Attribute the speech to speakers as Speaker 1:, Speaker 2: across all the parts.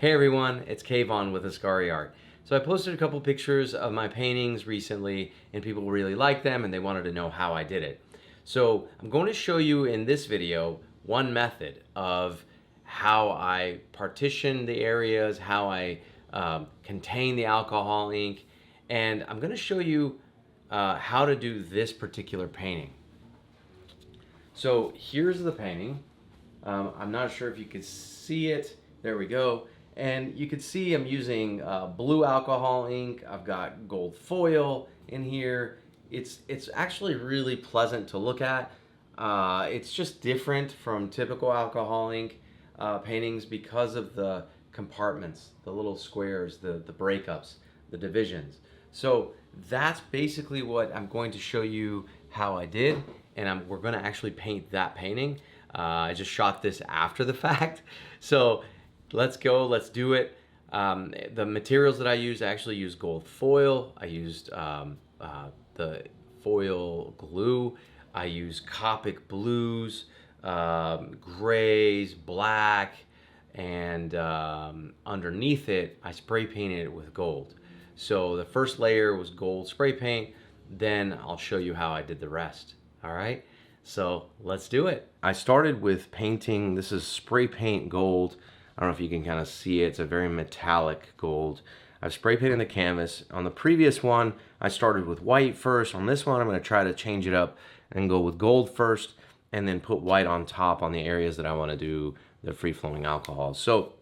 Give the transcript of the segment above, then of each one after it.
Speaker 1: Hey everyone, it's Kayvon with Askari Art. So I posted a couple pictures of my paintings recently and people really liked them and they wanted to know how I did it. So I'm going to show you in this video one method of how I partition the areas, how I contain the alcohol ink, and I'm going to show you how to do this particular painting. So here's the painting. I'm not sure if you can see it. There we go. And you can see I'm using blue alcohol ink. I've got gold foil in here. It's actually really pleasant to look at. It's just different from typical alcohol ink paintings because of the compartments, the little squares, the breakups, the divisions. So that's basically what I'm going to show you how I did, and we're going to actually paint that painting. I just shot this after the fact, so let's go, let's do it. The materials that I actually used gold foil. I used the foil glue. I used Copic blues, grays, black, and underneath it, I spray painted it with gold. So the first layer was gold spray paint, then I'll show you how I did the rest, all right? So let's do it. I started with painting, this is spray paint gold. I don't know if you can kind of see it. It's a very metallic gold. I've spray painted the canvas. On the previous one, I started with white first. On this one, I'm going to try to change it up and go with gold first and then put white on top on the areas that I want to do the free-flowing alcohol. So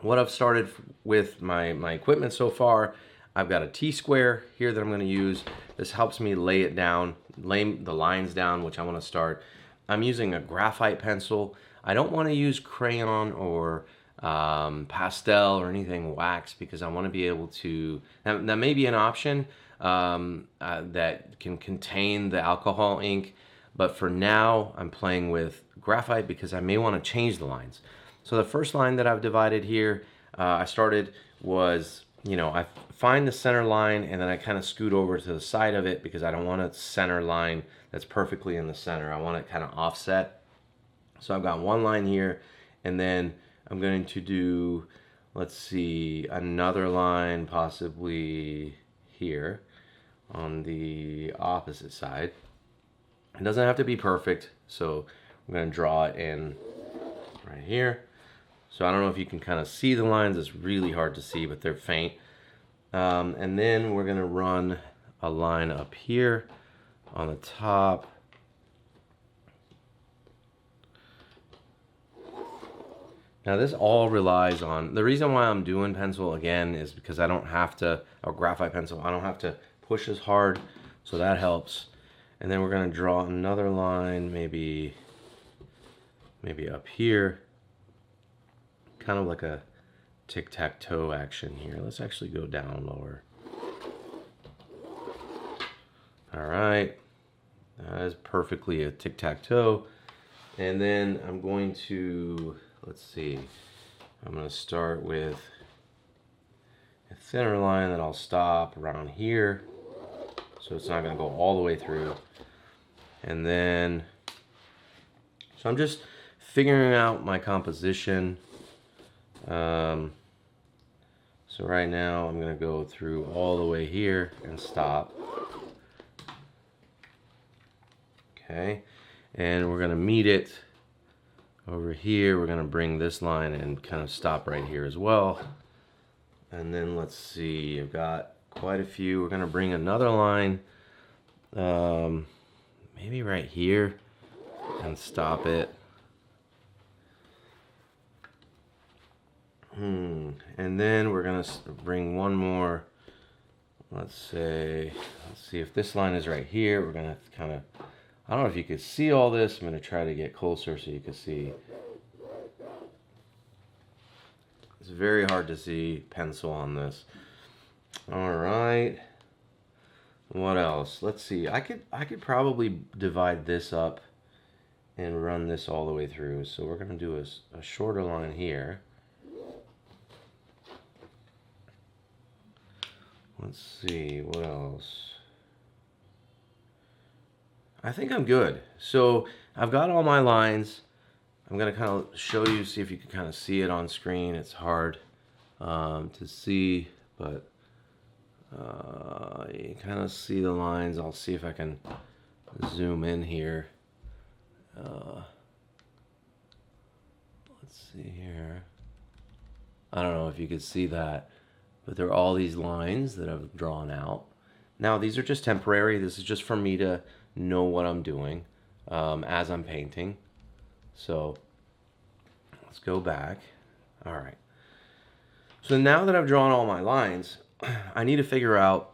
Speaker 1: what I've started with my equipment so far, I've got a T-square here that I'm going to use. This helps me lay it down, lay the lines down, which I want to start. I'm using a graphite pencil. I don't want to use crayon or pastel or anything wax because I want to be able to, that may be an option that can contain the alcohol ink, but for now I'm playing with graphite because I may want to change the lines. So the first line that I've divided here, I started was, I find the center line and then I kind of scoot over to the side of it because I don't want a center line that's perfectly in the center. I want it kind of offset. So I've got one line here, and then I'm going to do, let's see, another line possibly here on the opposite side. It doesn't have to be perfect, so I'm going to draw it in right here. So I don't know if you can kind of see the lines. It's really hard to see, but they're faint. And then we're going to run a line up here on the top. Now this all relies on, the reason why I'm doing pencil again is because I don't have to, or graphite pencil, I don't have to push as hard, so that helps. And then we're going to draw another line, maybe up here, kind of like a tic-tac-toe action here. Let's actually go down lower. All right, that is perfectly a tic-tac-toe. And then I'm going to, let's see, I'm going to start with a thinner line that I'll stop around here, so it's not going to go all the way through. And then, so I'm just figuring out my composition. So right now I'm going to go through all the way here and stop. Okay, and we're going to meet it over here. We're going to bring this line and kind of stop right here as well. And then let's see, I've got quite a few. We're going to bring another line, maybe right here, and stop it. And then we're going to bring one more. Let's see if this line is right here. We're going to kind of, I don't know if you can see all this. I'm going to try to get closer so you can see. It's very hard to see pencil on this. All right. What else? Let's see. I could probably divide this up and run this all the way through. So we're going to do a shorter line here. Let's see, what else? I think I'm good. So I've got all my lines. I'm going to kind of show you, see if you can kind of see it on screen. It's hard. to see, but you kind of see the lines. I'll see if I can zoom in here. Let's see here. I don't know if you could see that, but there are all these lines that I've drawn out. Now, these are just temporary. This is just for me to know what I'm doing as I'm painting. So let's go back. All right. So now that I've drawn all my lines, I need to figure out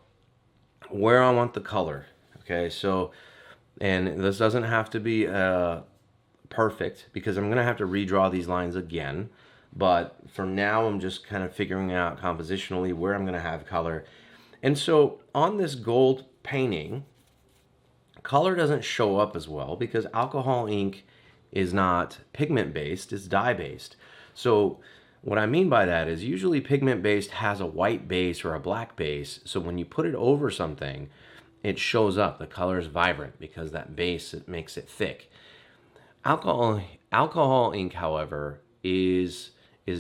Speaker 1: where I want the color. Okay, so, and this doesn't have to be perfect because I'm gonna have to redraw these lines again. But for now, I'm just kind of figuring out compositionally where I'm gonna have color. And so on this gold painting, color doesn't show up as well because alcohol ink is not pigment based, it's dye based. So what I mean by that is usually pigment based has a white base or a black base. So when you put it over something, it shows up. The color is vibrant because that base, it makes it thick. Alcohol ink, however, is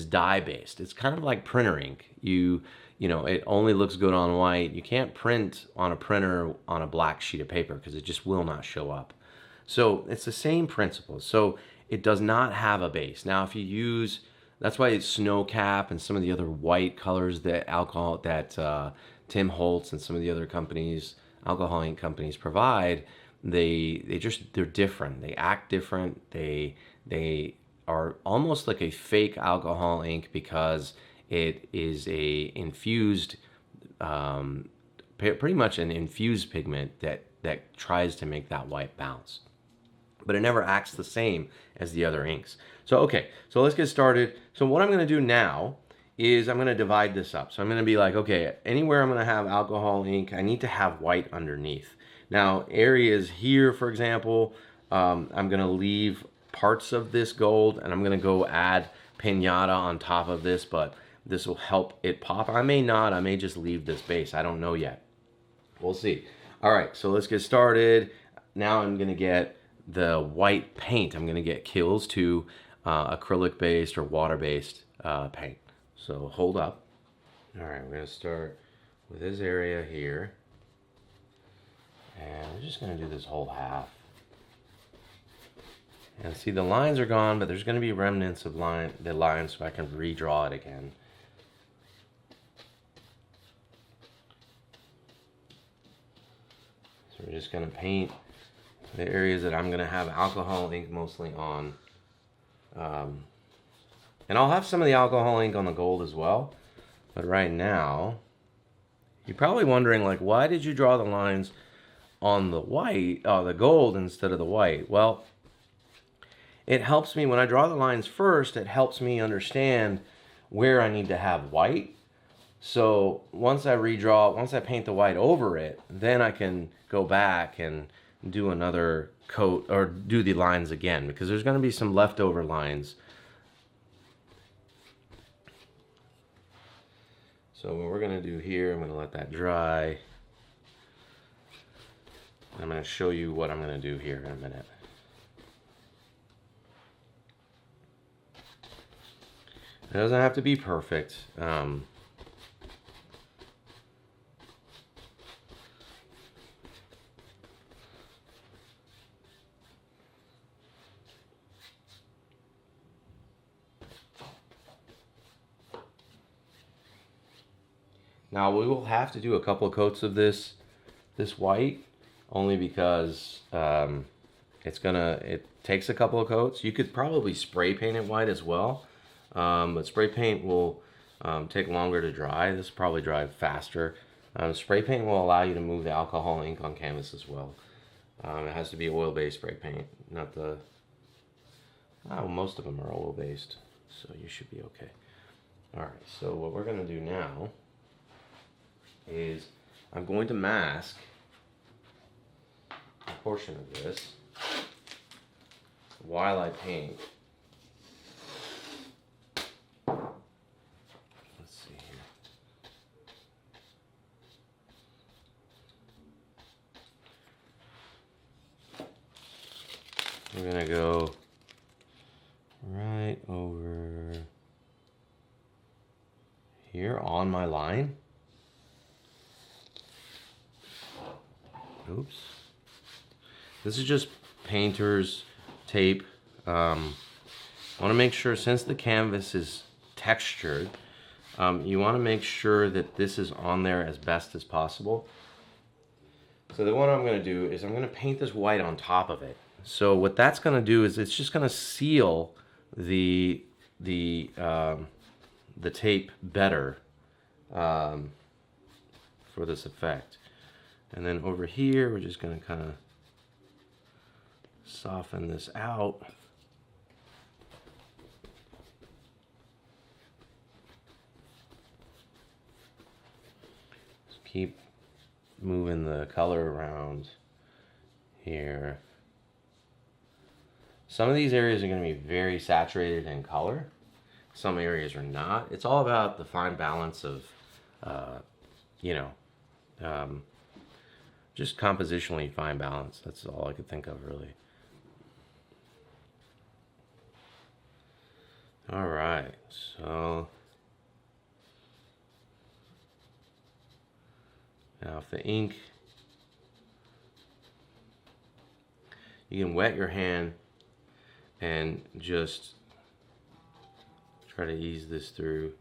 Speaker 1: dye based. It's kind of like printer ink. You know, it only looks good on white. You can't print on a printer on a black sheet of paper because it just will not show up. So it's the same principle. So it does not have a base. Now, if you use, that's why it's snow cap and some of the other white colors that Tim Holtz and some of the other companies, alcohol ink companies provide, they're different. They act different. They are almost like a fake alcohol ink because it is a infused, pretty much an infused pigment that tries to make that white bounce. But it never acts the same as the other inks. So, okay, so let's get started. So what I'm gonna do now is I'm gonna divide this up. So I'm gonna be like, okay, anywhere I'm gonna have alcohol ink, I need to have white underneath. Now, areas here, for example, I'm gonna leave parts of this gold and I'm gonna go add pinata on top of this, but this will help it pop. I may not, I may just leave this base. I don't know yet. We'll see. All right, so let's get started. Now I'm gonna get the white paint. I'm gonna get Kills 2 acrylic based or water based paint. So hold up. All right, we're gonna start with this area here. And we're just gonna do this whole half. And see, the lines are gone, but there's gonna be remnants of the lines so I can redraw it again. So we're just gonna paint the areas that I'm gonna have alcohol ink mostly on. And I'll have some of the alcohol ink on the gold as well. But right now, you're probably wondering, like, why did you draw the lines on the white, the gold instead of the white? Well, it helps me when I draw the lines first, it helps me understand where I need to have white. So once I paint the white over it, then I can go back and do another coat or do the lines again because there's going to be some leftover lines. So what we're going to do here, I'm going to let that dry. I'm going to show you what I'm going to do here in a minute. It doesn't have to be perfect. Now we will have to do a couple of coats of this white, only because it takes a couple of coats. You could probably spray paint it white as well, but spray paint will take longer to dry. This will probably dry faster. Spray paint will allow you to move the alcohol ink on canvas as well. It has to be oil-based spray paint, not the. Most of them are oil-based, so you should be okay. All right. So what we're gonna do now is I'm going to mask a portion of this while I paint. Let's see here. We're gonna go right over here on my line. Oops. This is just painter's tape. I want to make sure, since the canvas is textured, you want to make sure that this is on there as best as possible. So then what I'm going to do is I'm going to paint this white on top of it. So what that's going to do is it's just going to seal the tape better for this effect. And then over here, we're just going to kind of soften this out. Just keep moving the color around here. Some of these areas are going to be very saturated in color. Some areas are not. It's all about the fine balance of, just compositionally fine balance. That's all I could think of, really. All right, so now if the ink, you can wet your hand and just try to ease this through.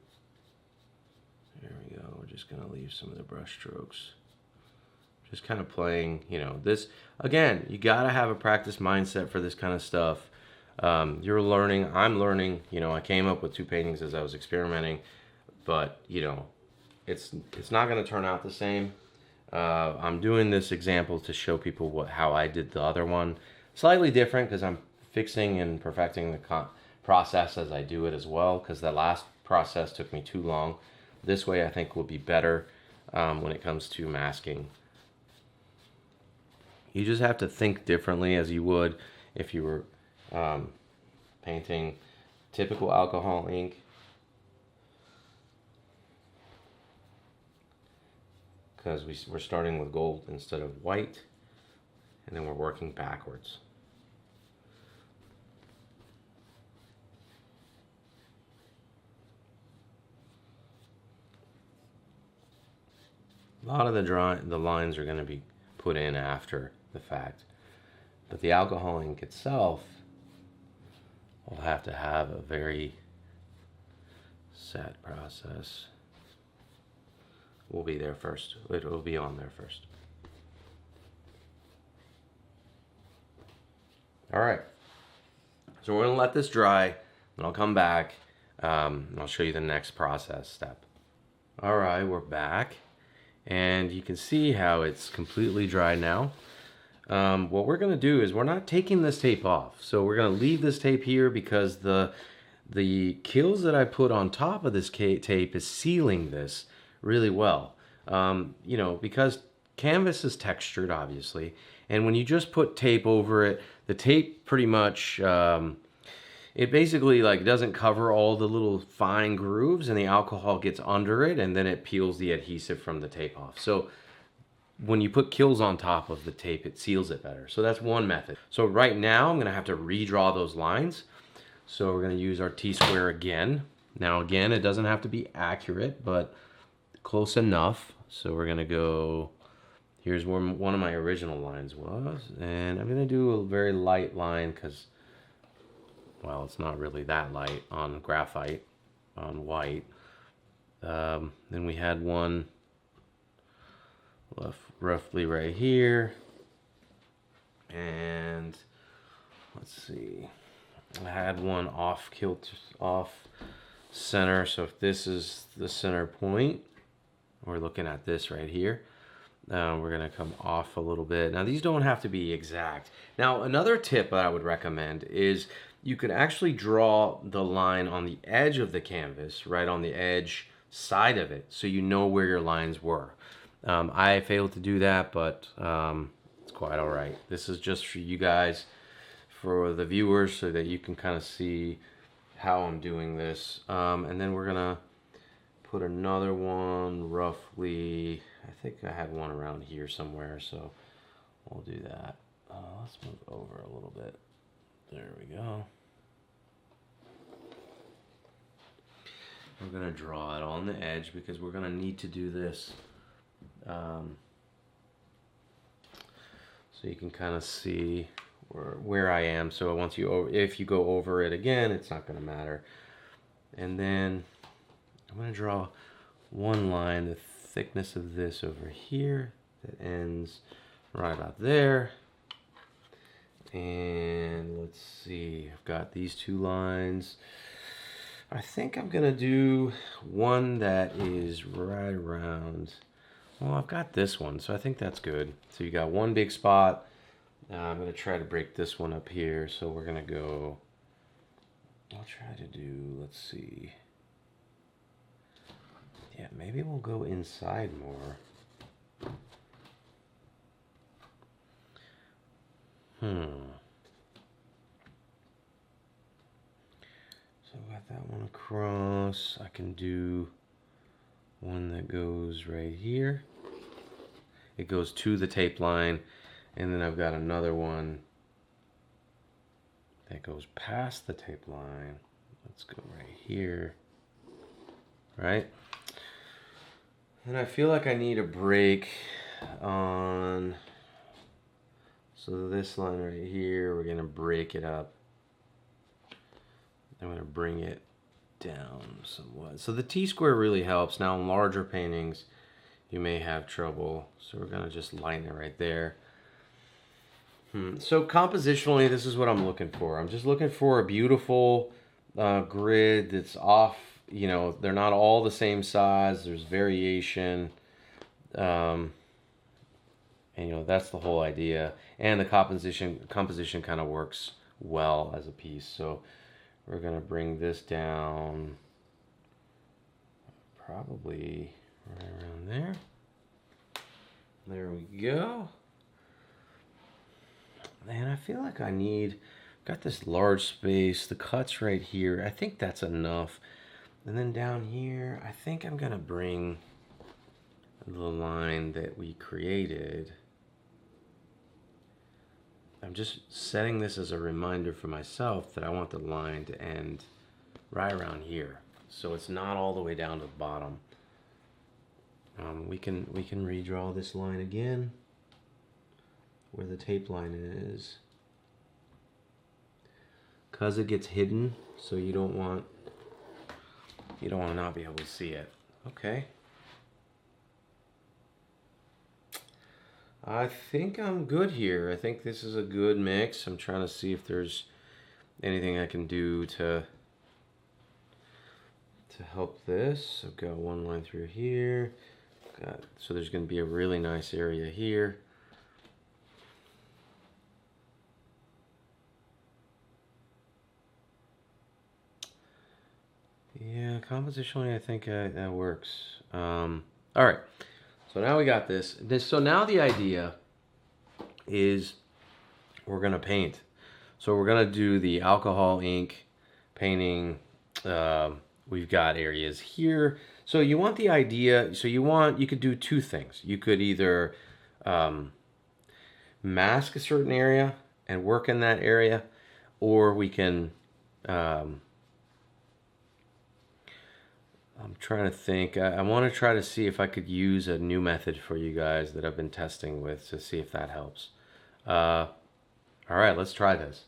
Speaker 1: There we go. We're just going to leave some of the brush strokes. Just kind of playing, this. Again, you got to have a practice mindset for this kind of stuff. You're learning, I'm learning, I came up with 2 paintings as I was experimenting, but, it's not going to turn out the same. I'm doing this example to show people how I did the other one. Slightly different because I'm fixing and perfecting the process as I do it as well, because the last process took me too long. This way I think will be better when it comes to masking. You just have to think differently as you would if you were painting typical alcohol ink. Because we're starting with gold instead of white, and then we're working backwards. A lot of the lines are going to be put in after the fact, but the alcohol ink itself will have to have a very set process. Will be there first. It will be on there first. All right. So we're going to let this dry, and I'll come back and I'll show you the next process step. All right, we're back, and you can see how it's completely dry now. What we're going to do is we're not taking this tape off. So we're going to leave this tape here because the kills that I put on top of this tape is sealing this really well. Because canvas is textured, obviously, and when you just put tape over it, the tape pretty much, it basically doesn't cover all the little fine grooves, and the alcohol gets under it, and then it peels the adhesive from the tape off. So when you put kills on top of the tape, it seals it better. So that's one method. So right now I'm going to have to redraw those lines. So we're going to use our T-square again. Now again, it doesn't have to be accurate, but close enough. So we're going to go, here's where one of my original lines was, and I'm going to do a very light line because, well, it's not really that light on graphite, on white. Then we had one roughly right here, and let's see, I had one off center. So if this is the center point, we're looking at this right here. We're gonna come off a little bit. Now these don't have to be exact. Now another tip that I would recommend is you could actually draw the line on the edge of the canvas, right on the edge side of it, so you know where your lines were. I failed to do that, but it's quite all right. This is just for you guys, for the viewers, so that you can kind of see how I'm doing this. And then we're gonna put another one roughly, I think I had one around here somewhere, so we'll do that. Let's move over a little bit. There we go. We're gonna draw it on the edge because we're gonna need to do this. So you can kind of see where I am. So once if you go over it again, it's not gonna matter. And then I'm gonna draw one line, the thickness of this over here that ends right about there. And let's see, I've got these two lines. I think I'm gonna do one that is right around, well, I've got this one, so I think that's good. So you got one big spot. I'm gonna try to break this one up here. So we're gonna go, I'll try to do, let's see. Yeah, maybe we'll go inside more. So I got that one across. I can do one that goes right here. It goes to the tape line. And then I've got another one that goes past the tape line. Let's go right here. Right? And I feel like I need a break on, so this line right here, we're gonna break it up. I'm gonna bring it down somewhat. So the T-square really helps. Now in larger paintings, you may have trouble. So we're gonna just line it right there. So compositionally, this is what I'm looking for. I'm just looking for a beautiful grid that's off. You know, they're not all the same size. There's variation. And you know, that's the whole idea. And the composition kind of works well as a piece. So we're gonna bring this down probably right around there. There we go. And I feel like I got this large space, the cut's right here. I think that's enough. And then down here, I think I'm gonna bring the line that we created. I'm just setting this as a reminder for myself that I want the line to end right around here. So it's not all the way down to the bottom. We can redraw this line again where the tape line is. Cause it gets hidden, so you don't want to not be able to see it. Okay. I think I'm good here. I think this is a good mix. I'm trying to see if there's anything I can do to help this. I've got one line through here. So there's going to be a really nice area here. Yeah, compositionally, I think that works. All right. So now we got this. So now the idea is we're going to paint. So we're going to do the alcohol ink painting. We've got areas here. So you want the idea, so you could do two things. You could either mask a certain area and work in that area, or we can, I'm trying to think. I want to try to see if I could use a new method for you guys that I've been testing with to see if that helps. All right, let's try this.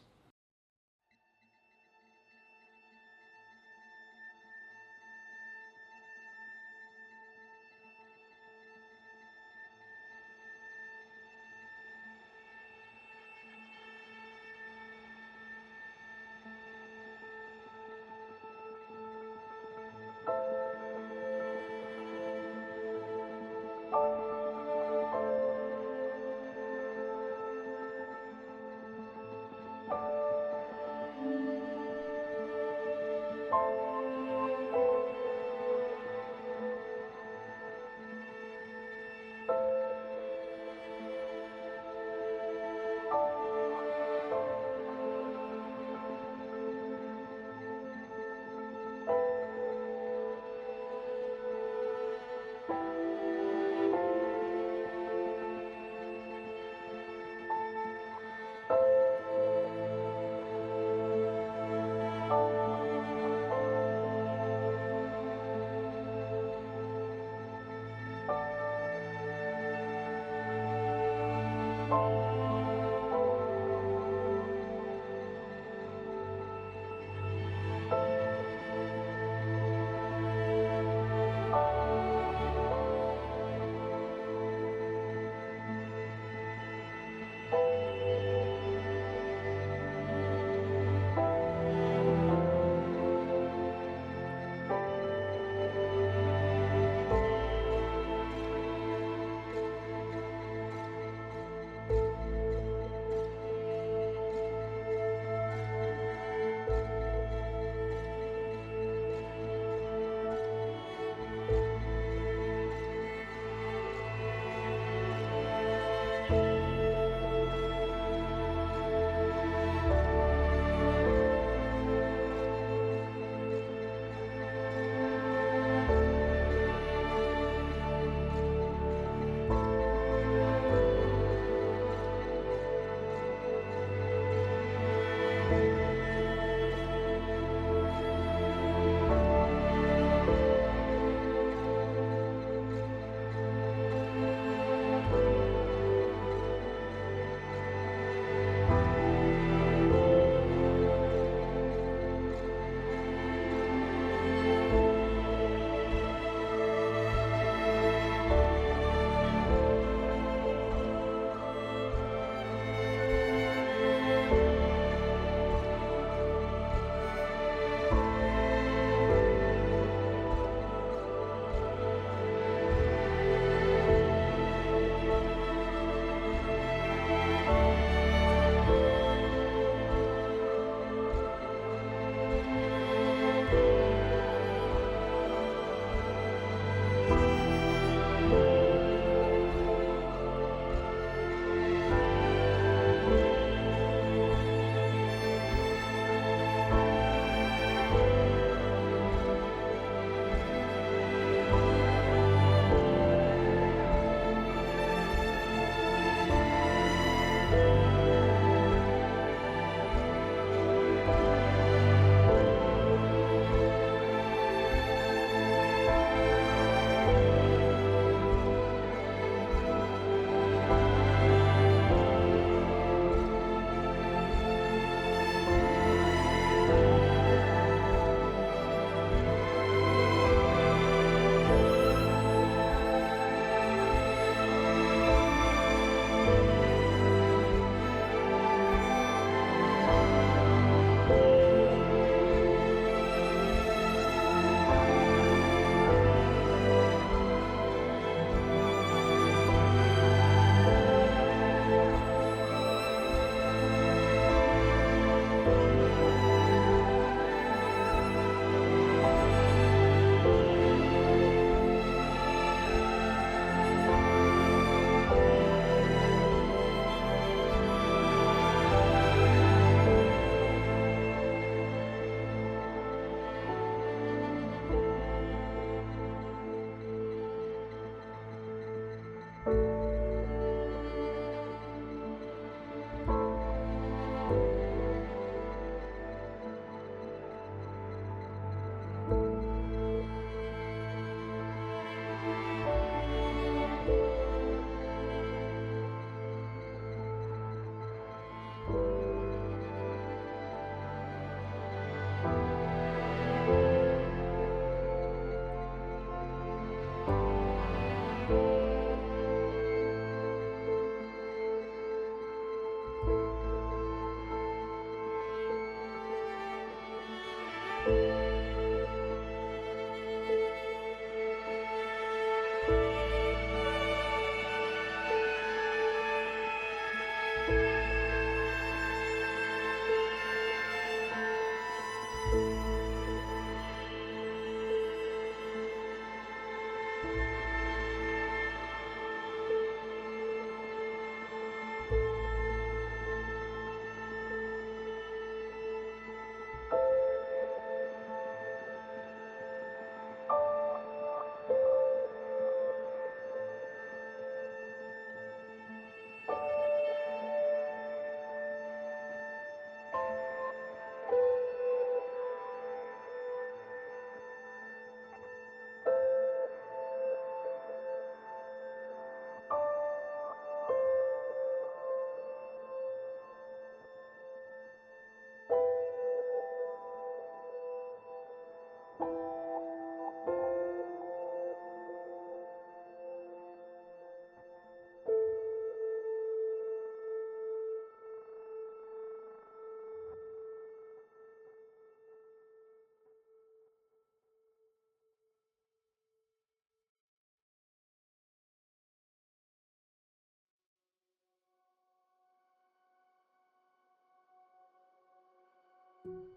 Speaker 2: you.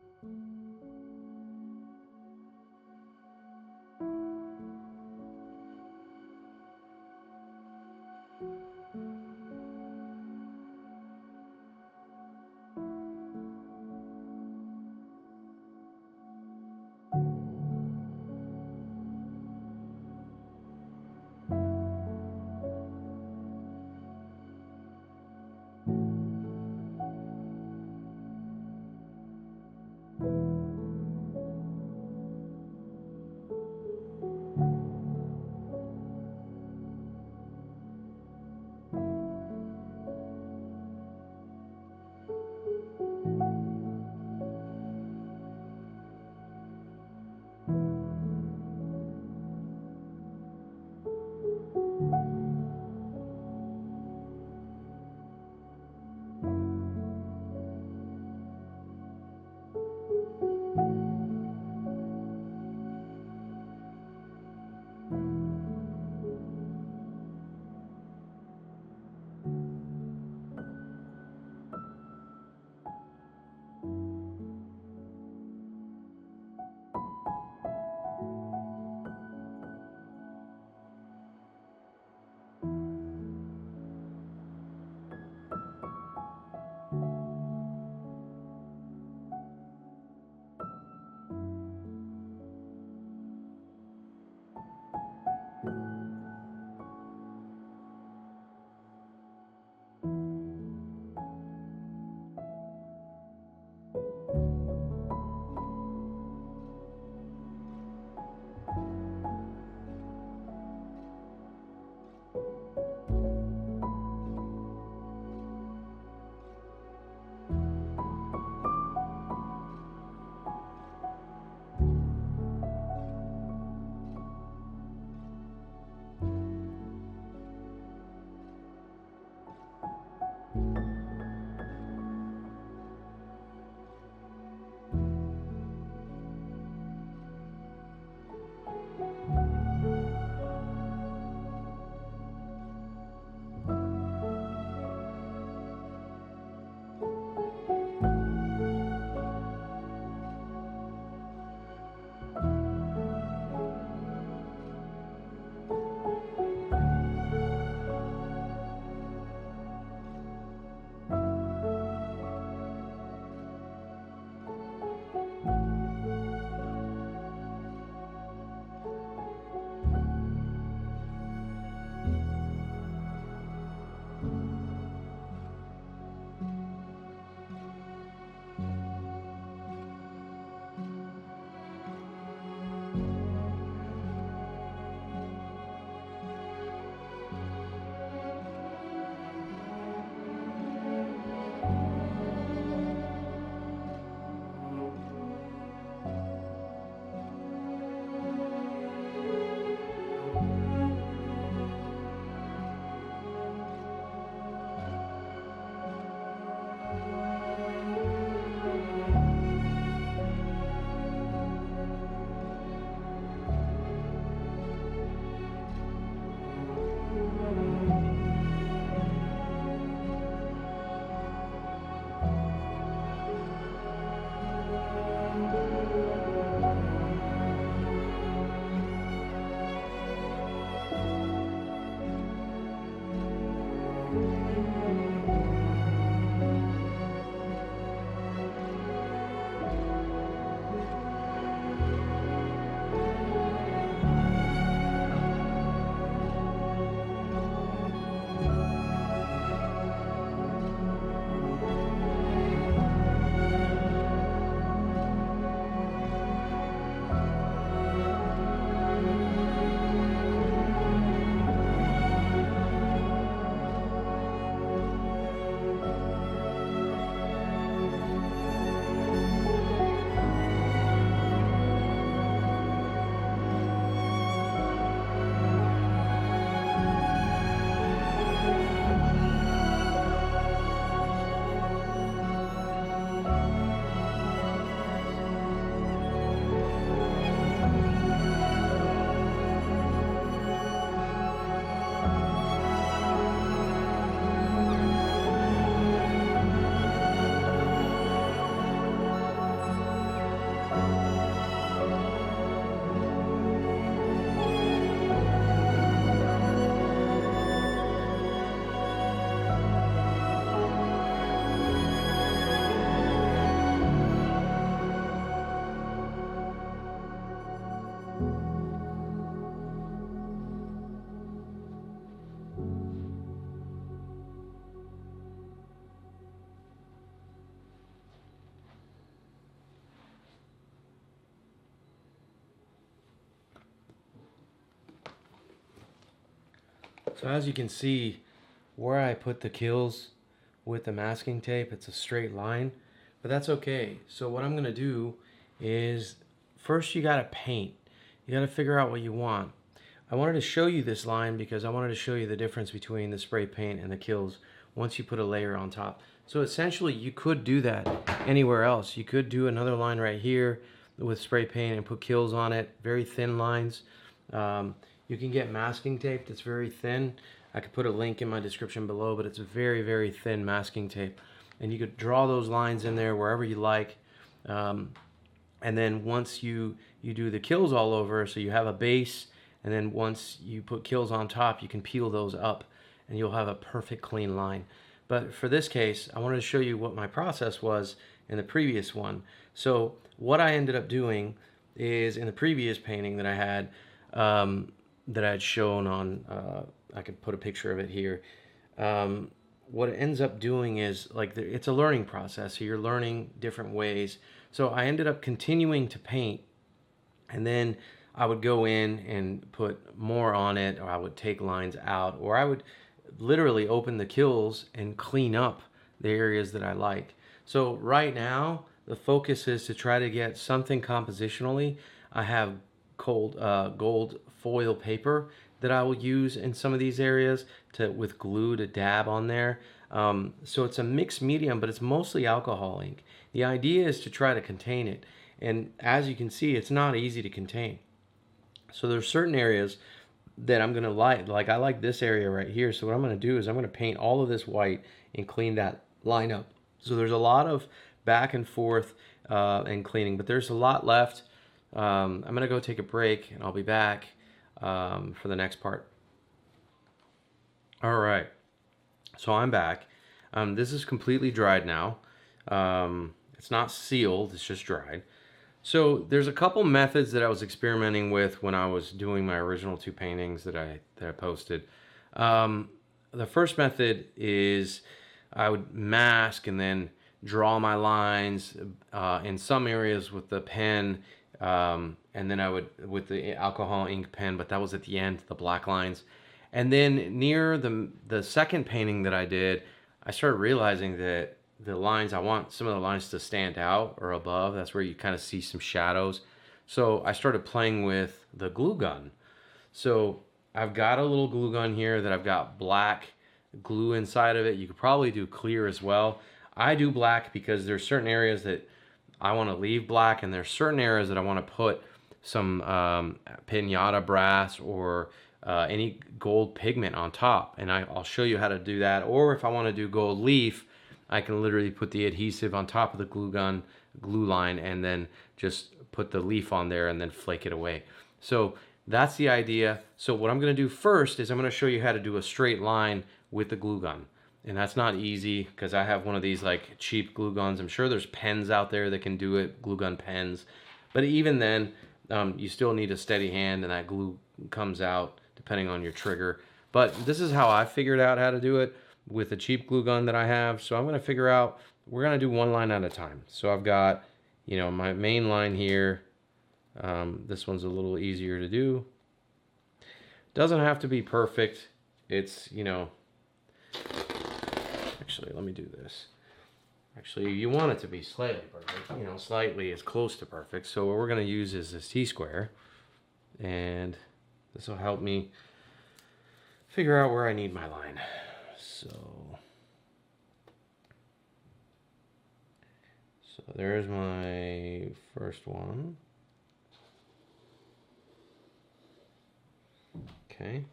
Speaker 2: So as you can see, where I put the kills with the masking tape, it's a straight line, but that's okay. So what I'm gonna do is, first you gotta paint. You gotta figure out what you want. I wanted to show you this line because I wanted to show you the difference between the spray paint and the kills once you put a layer on top. So essentially you could do that anywhere else. You could do another line right here with spray paint and put kills on it, very thin lines. You can get masking tape that's very thin. I could put a link in my description below, but it's a very, very thin masking tape. And you could draw those lines in there wherever you like. And then once you do the kills all over, so you have a base, and then once you put kills on top, you can peel those up and you'll have a perfect clean line. But for this case, I wanted to show you what my process was in the previous one. So what I ended up doing is, in the previous painting that I had, shown on, I could put a picture of it here. What it ends up doing is, like, it's a learning process. So you're learning different ways. So I ended up continuing to paint, and then I would go in and put more on it, or I would take lines out, or I would literally open the kills and clean up the areas that I like. So right now, the focus is to try to get something compositionally. I have gold foil paper that I will use in some of these areas with glue to dab on there. So it's a mixed medium, but it's mostly alcohol ink. The idea is to try to contain it. And as you can see, it's not easy to contain. So there's certain areas that I'm gonna like I like this area right here. So what I'm gonna do is I'm gonna paint all of this white and clean that line up. So there's a lot of back and forth and cleaning, but there's a lot left. I'm gonna go take a break and I'll be back for the next part. All right, so I'm back. This is completely dried now. It's not sealed, it's just dried. So there's a couple methods that I was experimenting with when I was doing my original two paintings that I posted. The first method is I would mask and then draw my lines in some areas with the pen, and then I would with the alcohol ink pen, but that was at the end, the black lines. And then near the second painting that I did, I started realizing that the lines, I want some of the lines to stand out or above. That's where you kind of see some shadows. So I started playing with the glue gun. So I've got a little glue gun here that I've got black glue inside of it. You could probably do clear as well. I do black because there's certain areas that I want to leave black, and there's certain areas that I want to put some pinata brass or any gold pigment on top. And I'll show you how to do that. Or if I want to do gold leaf, I can literally put the adhesive on top of the glue line, and then just put the leaf on there and then flake it away. So that's the idea. So what I'm going to do first is I'm going to show you how to do a straight line with the glue gun. And that's not easy because I have one of these like cheap glue guns. I'm sure there's pens out there that can do it, glue gun pens. But even then, you still need a steady hand, and that glue comes out depending on your trigger. But this is how I figured out how to do it with a cheap glue gun that I have. So I'm going to figure out, we're going to do one line at a time. So I've got, you know, my main line here. This one's a little easier to do. Doesn't have to be perfect. It's, you know, actually, let me do this. Actually, you want it to be slightly perfect, you know, slightly as close to perfect. So what we're going to use is this T-square, and this will help me figure out where I need my line. So there's my first one. Okay.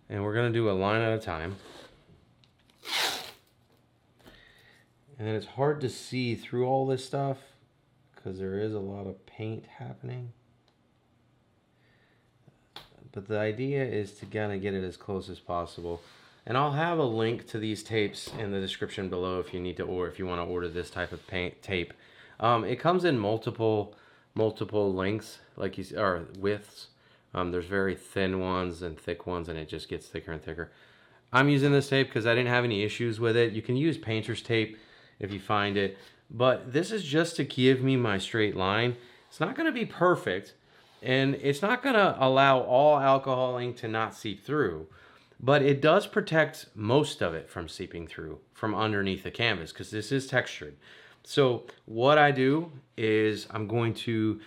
Speaker 2: And we're going to do a line at a time. And then it's hard to see through all this stuff because there is a lot of paint happening. But the idea is to kind of get it as close as possible. And I'll have a link to these tapes in the description below if you need to, or if you want to order this type of paint tape. It comes in multiple lengths, like or widths. There's very thin ones and thick ones, and it just gets thicker and thicker. I'm using this tape because I didn't have any issues with it. You can use painter's tape if you find it, but this is just to give me my straight line. It's not going to be perfect, And it's not going to allow all alcohol ink to not seep through, but it does protect most of it from seeping through from underneath the canvas because this is textured. So what I do is I'm going to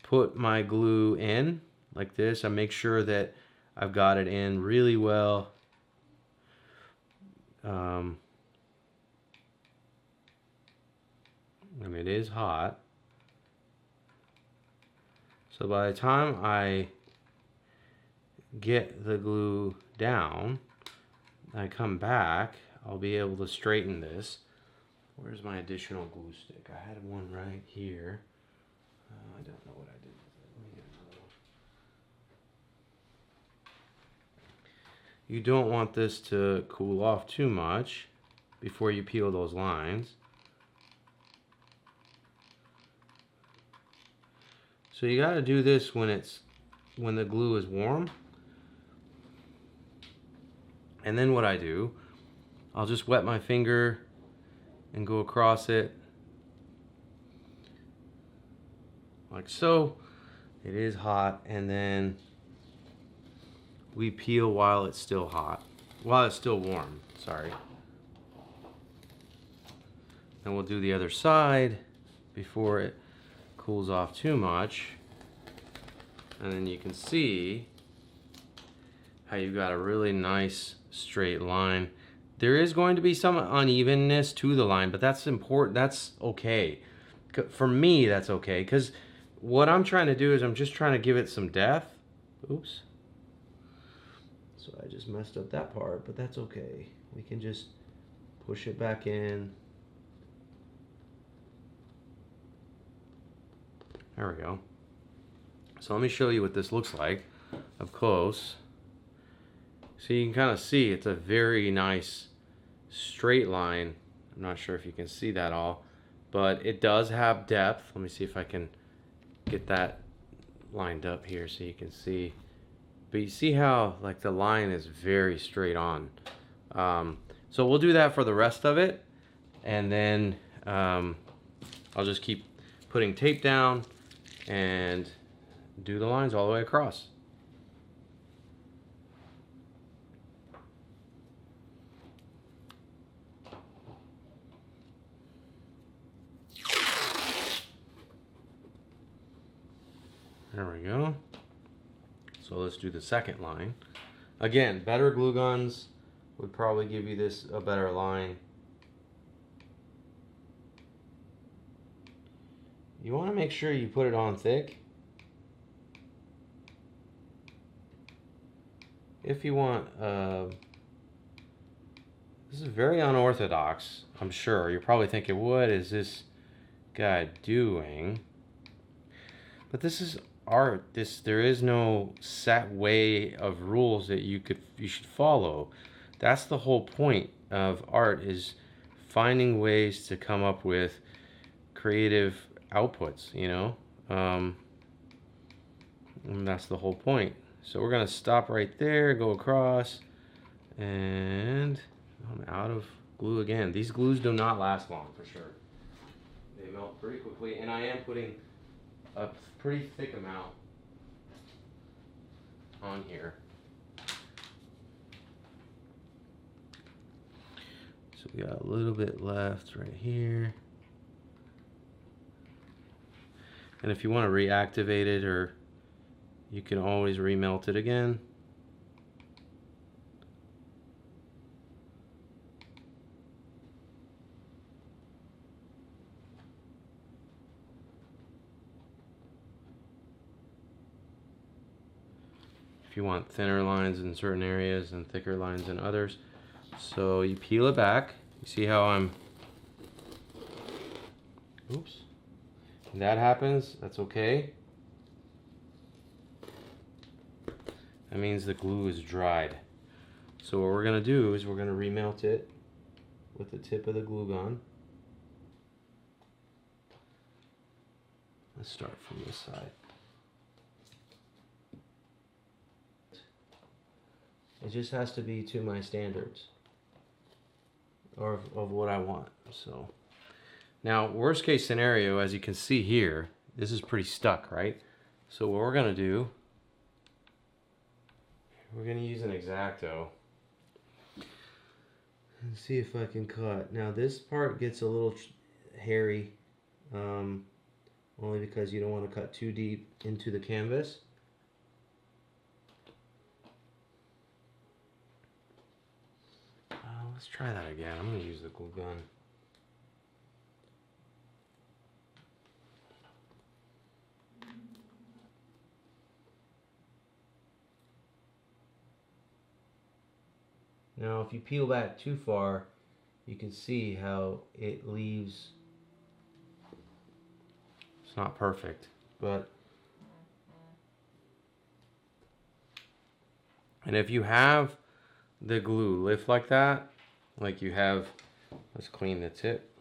Speaker 2: put my glue in like this. I make sure that I've got it in really well. And it is hot. So by the time I get the glue down, I come back, I'll be able to straighten this. Where's my additional glue stick? I had one right here. I don't know what I did with it. Let me get another one. You don't want this to cool off too much before you peel those lines. So you got to do this when the glue is warm. And then what I do, I'll just wet my finger and go across it like so. It is hot, and then we peel while it's still hot, while it's still warm, sorry. Then we'll do the other side before it cools off too much. And then you can see how you've got a really nice straight line. There is going to be some unevenness to the line, but that's important. That's okay. For me, that's okay, because what I'm trying to do is I'm just trying to give it some depth. Oops. So I just messed up that part, but that's okay. We can just push it back in. There we go. So let me show you what this looks like up close. So you can kind of see it's a very nice straight line. I'm not sure if you can see that all, but it does have depth. Let me see if I can get that lined up here so you can see. But you see how like the line is very straight on. So we'll do that for the rest of it, and then I'll just keep putting tape down and do the lines all the way across. There we go. So let's do the second line. Again, better glue guns would probably give you this a better line. You want to make sure you put it on thick. If you want, this is very unorthodox, I'm sure. You're probably thinking, what is this guy doing? But this is art. There is no set way of rules that you should follow. That's the whole point of art, is finding ways to come up with creative outputs, you know? And that's the whole point. So we're gonna stop right there, go across, and I'm out of glue again. These glues do not last long, for sure. They melt pretty quickly, and I am putting a pretty thick amount on here. So we got a little bit left right here. And if you want to reactivate it, or you can always remelt it again. If you want thinner lines in certain areas and thicker lines in others. So you peel it back. You see how I'm, oops. When that happens, that's okay. That means the glue is dried. So what we're gonna do is we're gonna remelt it with the tip of the glue gun. Let's start from this side. It just has to be to my standards, or of what I want. So now, worst case scenario, as you can see here, this is pretty stuck, right? So what we're gonna do, we're gonna use an X-Acto and see if I can cut. Now this part gets a little hairy, only because you don't want to cut too deep into the canvas. Let's try that again. I'm gonna use the glue gun. Now if you peel back too far, you can see how it leaves. It's not perfect, but and if you have the glue lift like that, like you have, let's clean the tip.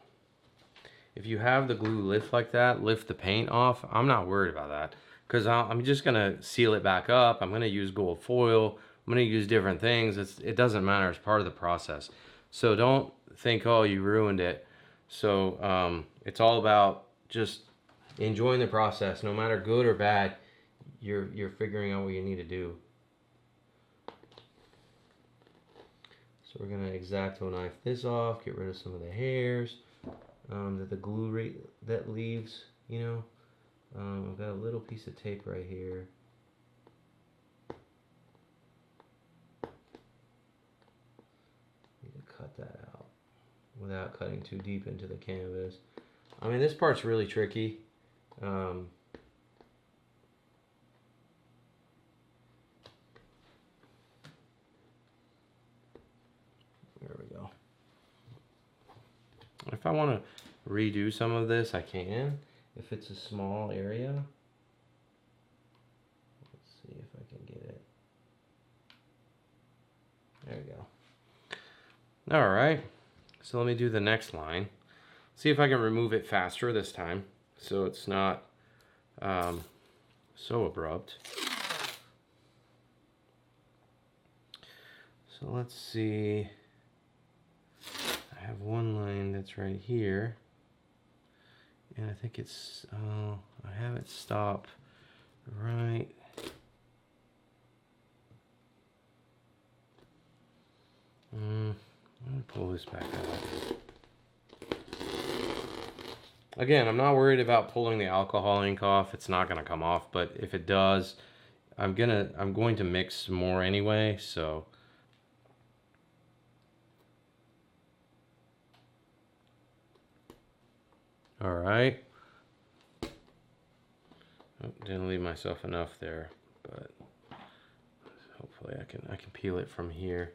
Speaker 2: If you have the glue lift like that, lift the paint off, I'm not worried about that, because I'm just gonna seal it back up. I'm gonna use gold foil. I'm gonna use different things. It doesn't matter. It's part of the process. So don't think, oh, you ruined it. So it's all about just enjoying the process. No matter good or bad, you're figuring out what you need to do. So we're gonna X-Acto knife this off, get rid of some of the hairs that the glue that leaves. You know, I've got a little piece of tape right here. Need to cut that out without cutting too deep into the canvas. I mean, this part's really tricky. There we go. If I want to redo some of this, I can. If it's a small area. Let's see if I can get it. There we go. All right. So let me do the next line. See if I can remove it faster this time, so it's not so abrupt. So let's see. I have one line that's right here, and I think it's, I have it stop right. I'm gonna pull this back out. Again, I'm not worried about pulling the alcohol ink off. It's not gonna come off, but if it does, I'm going to mix more anyway, so. All right. Oh, didn't leave myself enough there, but hopefully I can peel it from here.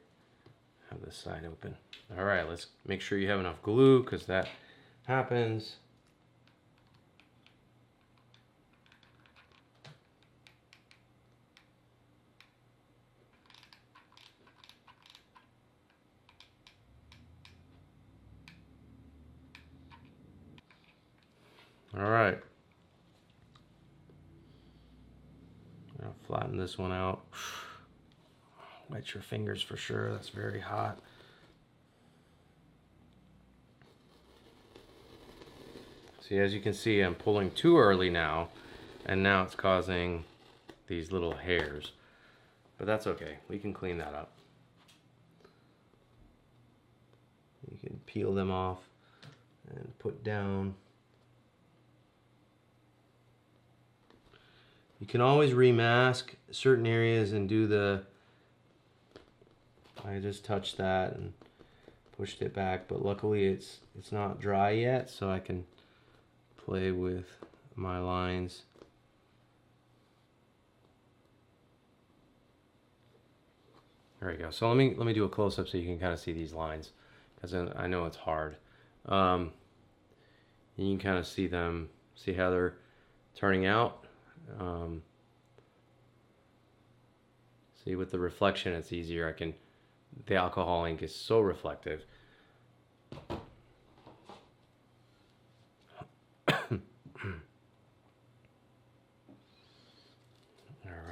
Speaker 2: Have this side open. All right, let's make sure you have enough glue, because that happens. All right. I'll flatten this one out. Wet your fingers for sure. That's very hot. See, as you can see, I'm pulling too early now, and now it's causing these little hairs. But that's okay. We can clean that up. You can peel them off and put down. You can always remask certain areas and do the, I just touched that and pushed it back, but luckily it's not dry yet, so I can play with my lines. There we go. So let me do a close-up so you can kind of see these lines, because I know it's hard. You can kind of see them, see how they're turning out. See, with the reflection, it's easier. The alcohol ink is so reflective. All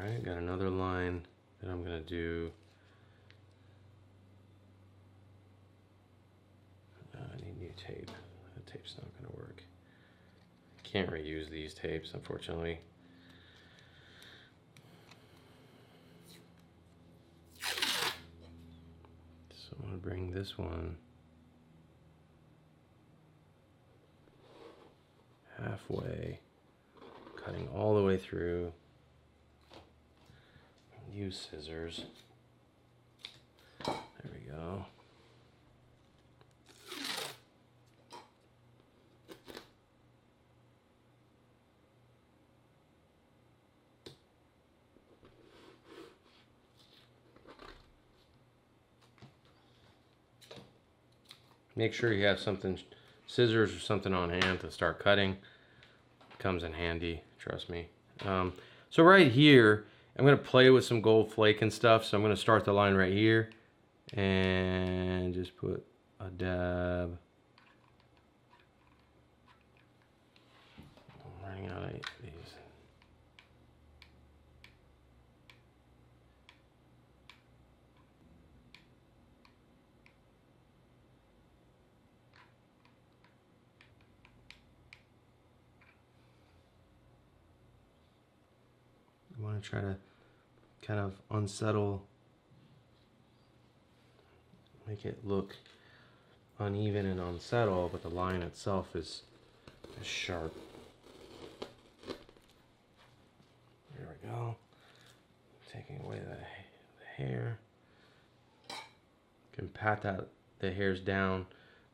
Speaker 2: right, got another line that I'm gonna do. I need new tape. The tape's not gonna work. Can't reuse these tapes, unfortunately. this one halfway, cutting all the way through. Use scissors. There we go. Make sure you have something, scissors or something on hand to start cutting. Comes in handy, trust me. So right here, I'm gonna play with some gold flake and stuff. So I'm gonna start the line right here and just put a dab. I'm running out of these. I want to try to kind of unsettle, make it look uneven and unsettled, but the line itself is sharp. There we go. Taking away the hair. Can pat the hairs down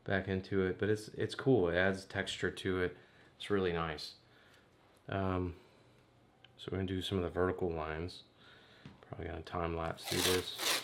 Speaker 2: back into it, but it's cool. It adds texture to it. It's really nice. So we're going to do some of the vertical lines. Probably going to time lapse through this.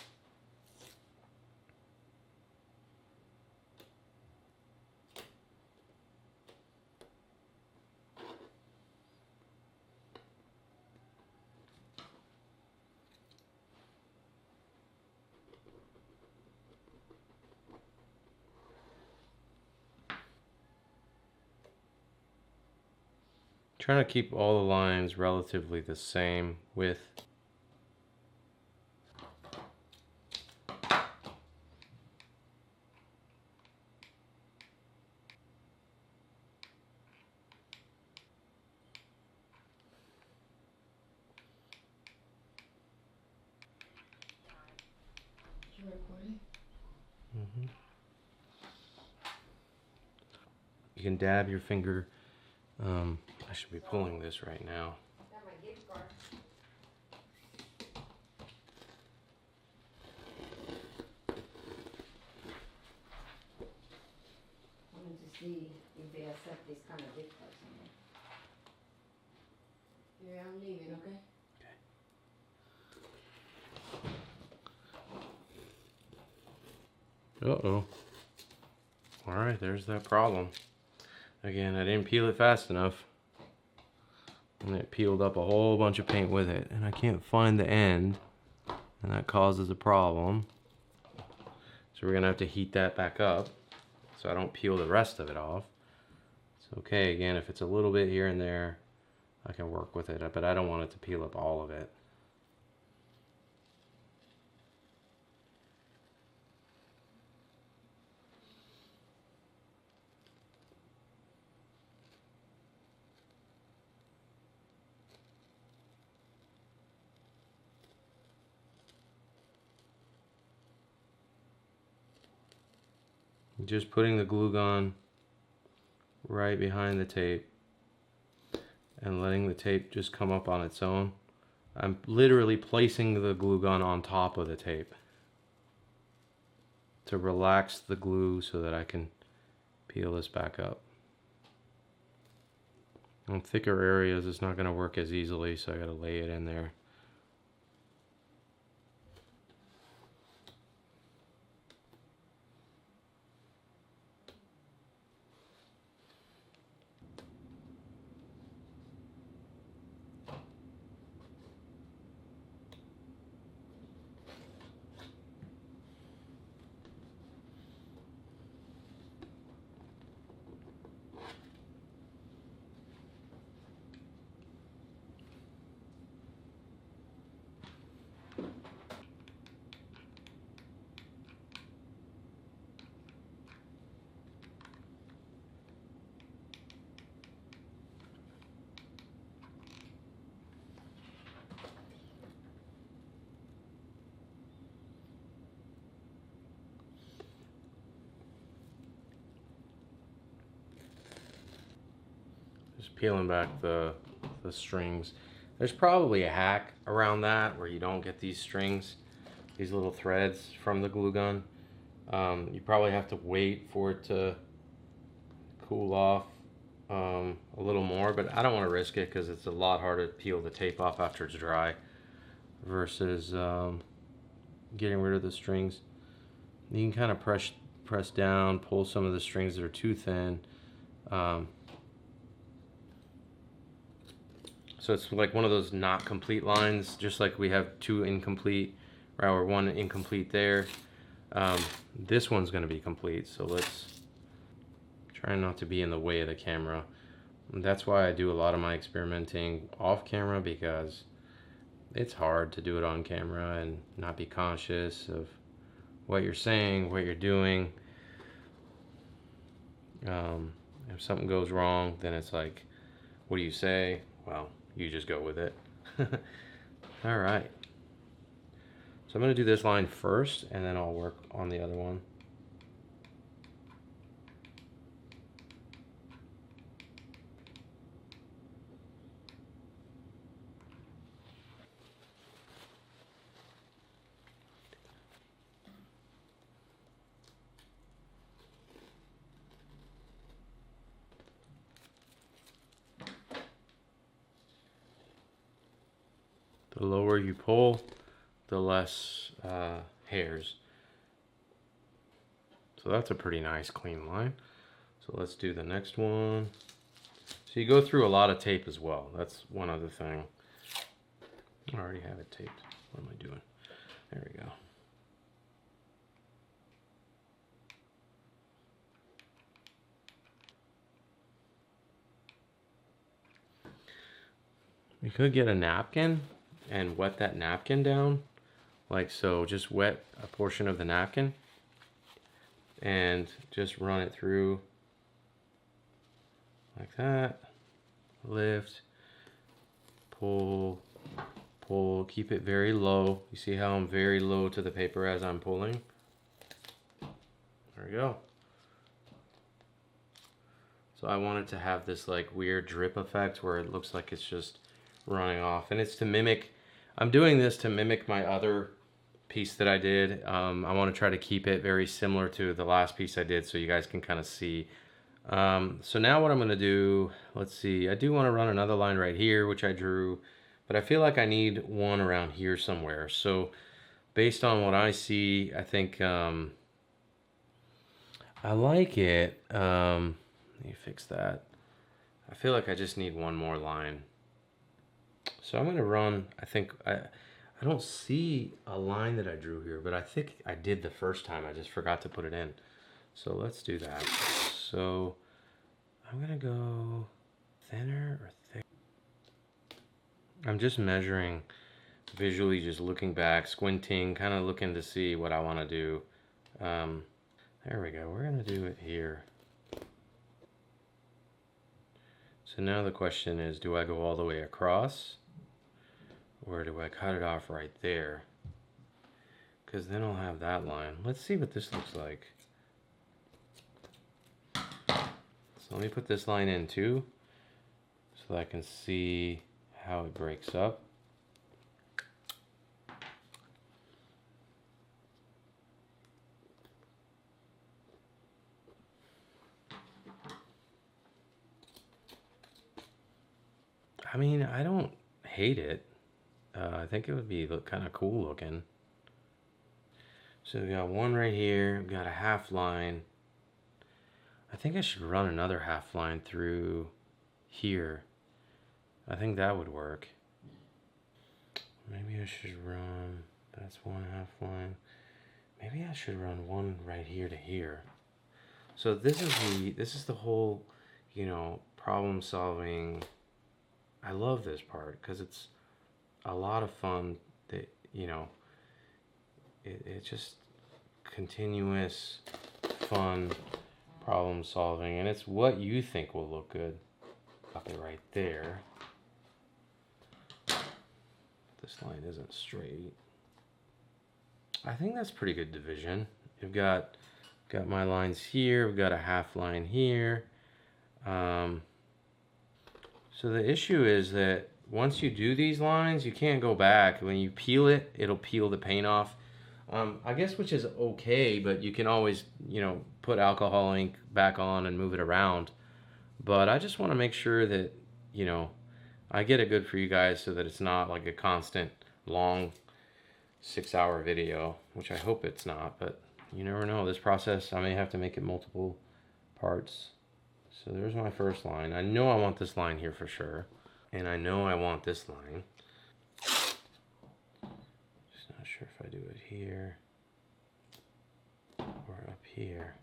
Speaker 2: Trying to keep all the lines relatively the same width. You can dab your finger. I should be pulling this right now.
Speaker 3: Wanted to see if they accept this kind of gift cards. Yeah, I'm leaving, okay?
Speaker 2: Uh-oh. Alright, there's that problem. Again, I didn't peel it fast enough. And it peeled up a whole bunch of paint with it. And I can't find the end. And that causes a problem. So we're going to have to heat that back up so I don't peel the rest of it off. It's okay, again, if it's a little bit here and there, I can work with it. But I don't want it to peel up all of it. Just putting the glue gun right behind the tape and letting the tape just come up on its own. I'm literally placing the glue gun on top of the tape to relax the glue so that I can peel this back up. On thicker areas it's not going to work as easily, so I got to lay it in there. Just peeling back the strings. There's probably a hack around that where you don't get these strings, these little threads from the glue gun. You probably have to wait for it to cool off a little more, but I don't want to risk it because it's a lot harder to peel the tape off after it's dry versus getting rid of the strings. You can kind of press down, pull some of the strings that are too thin. So it's like one of those not complete lines, just like we have two incomplete, right, or one incomplete there. This one's going to be complete, so let's try not to be in the way of the camera. And that's why I do a lot of my experimenting off camera, because it's hard to do it on camera and not be conscious of what you're saying, what you're doing. If something goes wrong, then it's like, what do you say? Well, you just go with it. All right. So I'm going to do this line first, and then I'll work on the other one. The lower you pull, the less hairs. So that's a pretty nice clean line. So let's do the next one. So you go through a lot of tape as well. That's one other thing. I already have it taped. What am I doing? There we go. You could get a napkin and wet that napkin down, like so. Just wet a portion of the napkin and just run it through like that. Lift, pull, pull, keep it very low. You see how I'm very low to the paper as I'm pulling? There we go. So I wanted to have this like weird drip effect where it looks like it's just running off, and it's to mimic, I'm doing this to mimic my other piece that I did. I want to try to keep it very similar to the last piece I did so you guys can kind of see. So now what I'm going to do, let's see, I do want to run another line right here, which I drew, but I feel like I need one around here somewhere. So based on what I see, I think I like it. Let me fix that. I feel like I just need one more line. So I'm going to run, I don't see a line that I drew here, but I think I did the first time. I just forgot to put it in. So let's do that. So I'm going to go thinner or thick. I'm just measuring visually, just looking back, squinting, kind of looking to see what I want to do. There we go. We're going to do it here. So now the question is, do I go all the way across? Or do I cut it off right there? Because then I'll have that line. Let's see what this looks like. So let me put this line in too, so that I can see how it breaks up. I mean, I don't hate it. I think it would be kind of cool looking. So we got one right here, we got a half line. I think I should run another half line through here. I think that would work. Maybe I should run, that's one half line. Maybe I should run one right here to here. So this is the whole, you know, problem solving. I love this part because it's a lot of fun. That, you know, it's just continuous fun problem solving, and it's what you think will look good. Pop it right there. This line isn't straight. I think that's pretty good division. You've got my lines here. We've got a half line here. So the issue is that once you do these lines, you can't go back. When you peel it, it'll peel the paint off. I guess which is okay, but you can always, you know, put alcohol ink back on and move it around. But I just want to make sure that, you know, I get it good for you guys so that it's not like a constant long 6-hour video, which I hope it's not, but you never know. This process, I may have to make it multiple parts. So there's my first line. I know I want this line here for sure. And I know I want this line. Just not sure if I do it here or up here.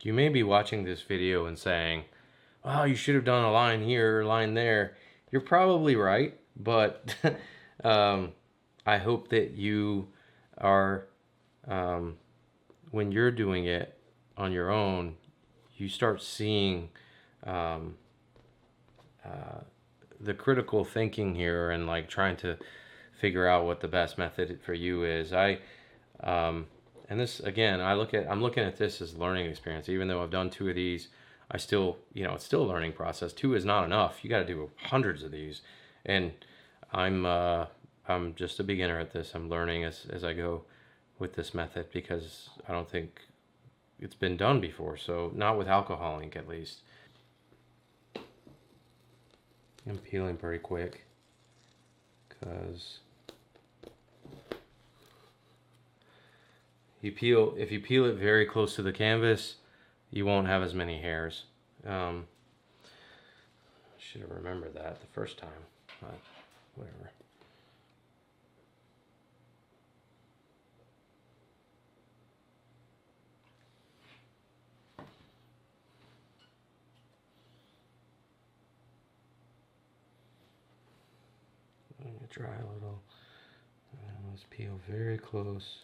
Speaker 2: You may be watching this video and saying, "Oh, you should have done a line here, a line there." You're probably right, but I hope that you are, when you're doing it on your own, you start seeing the critical thinking here and like trying to figure out what the best method for you is. And this, again, I'm looking at this as learning experience. Even though I've done 2 of these, I still, you know, it's still a learning process. 2 is not enough. You got to do hundreds of these. And I'm just a beginner at this. I'm learning as I go with this method because I don't think it's been done before. So not with alcohol ink, at least. I'm peeling pretty quick because if you peel it very close to the canvas, you won't have as many hairs. Should have remembered that the first time, but whatever. Let it dry a little. And let's peel very close.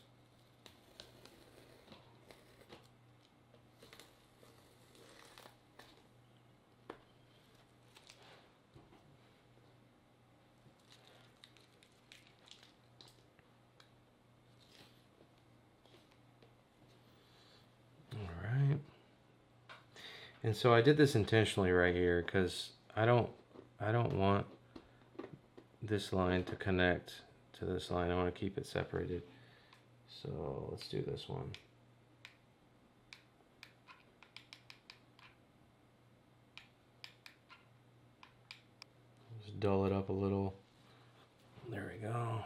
Speaker 2: And so I did this intentionally right here because I don't want this line to connect to this line. I want to keep it separated. So let's do this one. Just dull it up a little. There we go.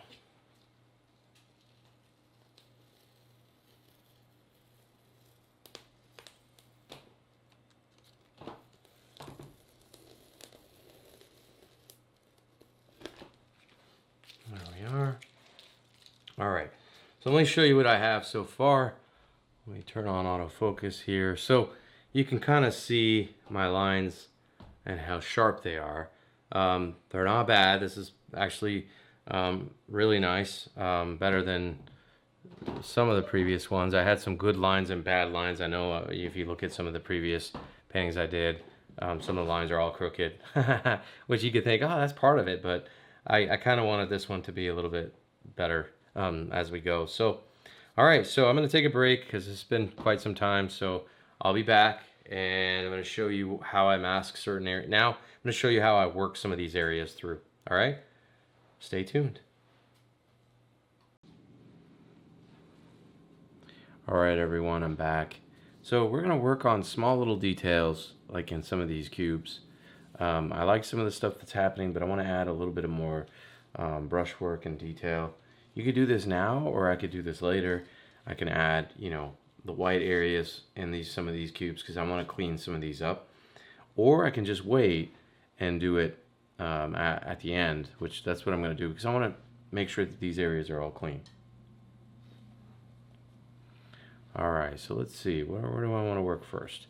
Speaker 2: All right, so let me show you what I have so far. Let me turn on autofocus here. So you can kind of see my lines and how sharp they are. They're not bad. This is actually really nice, better than some of the previous ones. I had some good lines and bad lines. I know if you look at some of the previous paintings I did, some of the lines are all crooked, which you could think, oh, that's part of it, but I kind of wanted this one to be a little bit better as we go. So, all right, so I'm going to take a break because it's been quite some time. So I'll be back and I'm going to show you how I mask certain areas. Now I'm going to show you how I work some of these areas through. All right, stay tuned. All right, everyone, I'm back. So we're going to work on small little details like in some of these cubes. I like some of the stuff that's happening, but I want to add a little bit of more brushwork and detail. You could do this now, or I could do this later. I can add, you know, the white areas in some of these cubes because I want to clean some of these up. Or I can just wait and do it at the end, which that's what I'm going to do because I want to make sure that these areas are all clean. All right, so let's see. Where do I want to work first?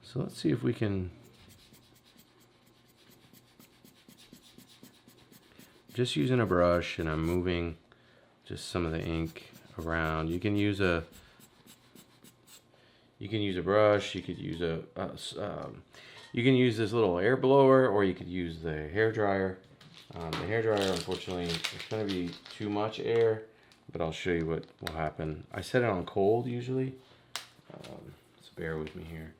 Speaker 2: So let's see if we can just using a brush, and I'm moving just some of the ink around. You can use a brush. You could use you can use this little air blower, or you could use the hair dryer. The hair dryer, unfortunately, it's going to be too much air, but I'll show you what will happen. I set it on cold usually. So bear with me here.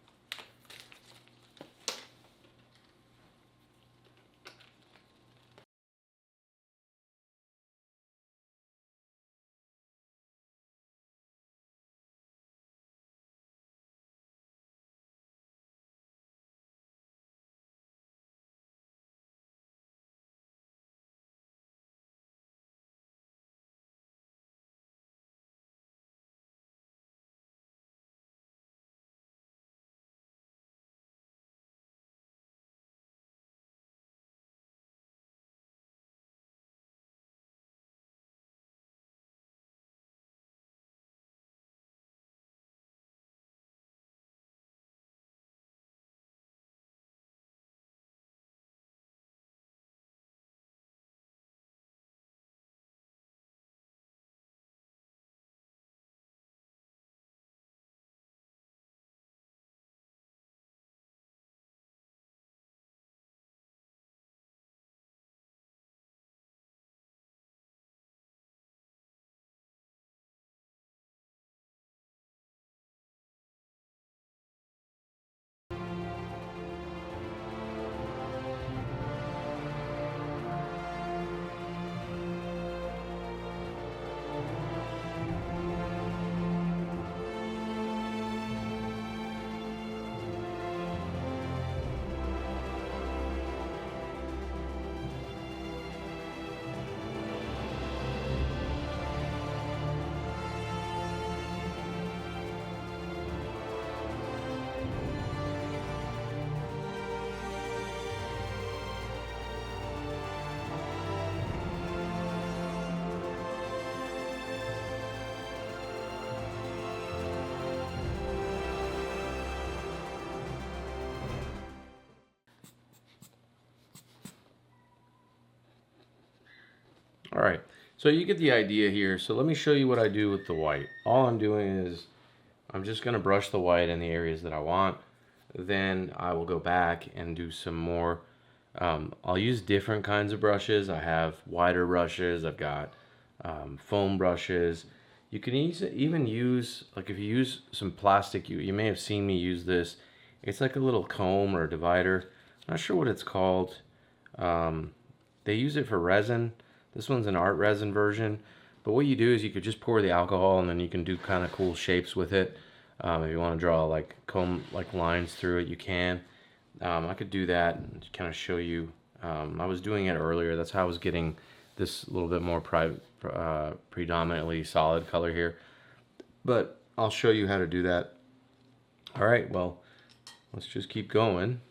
Speaker 2: All right, so you get the idea here. So let me show you what I do with the white. All I'm doing is I'm just gonna brush the white in the areas that I want. Then I will go back and do some more. I'll use different kinds of brushes. I have wider brushes. I've got foam brushes. You can even use, like if you use some plastic, you may have seen me use this. It's like a little comb or divider. I'm not sure what it's called. They use it for resin. This one's an art resin version. But what you do is you could just pour the alcohol, and then you can do kind of cool shapes with it. If you want to draw like comb like lines through it, you can. I could do that and kind of show you. I was doing it earlier. That's how I was getting this little bit more predominantly solid color here. But I'll show you how to do that. All right, well, let's just keep going.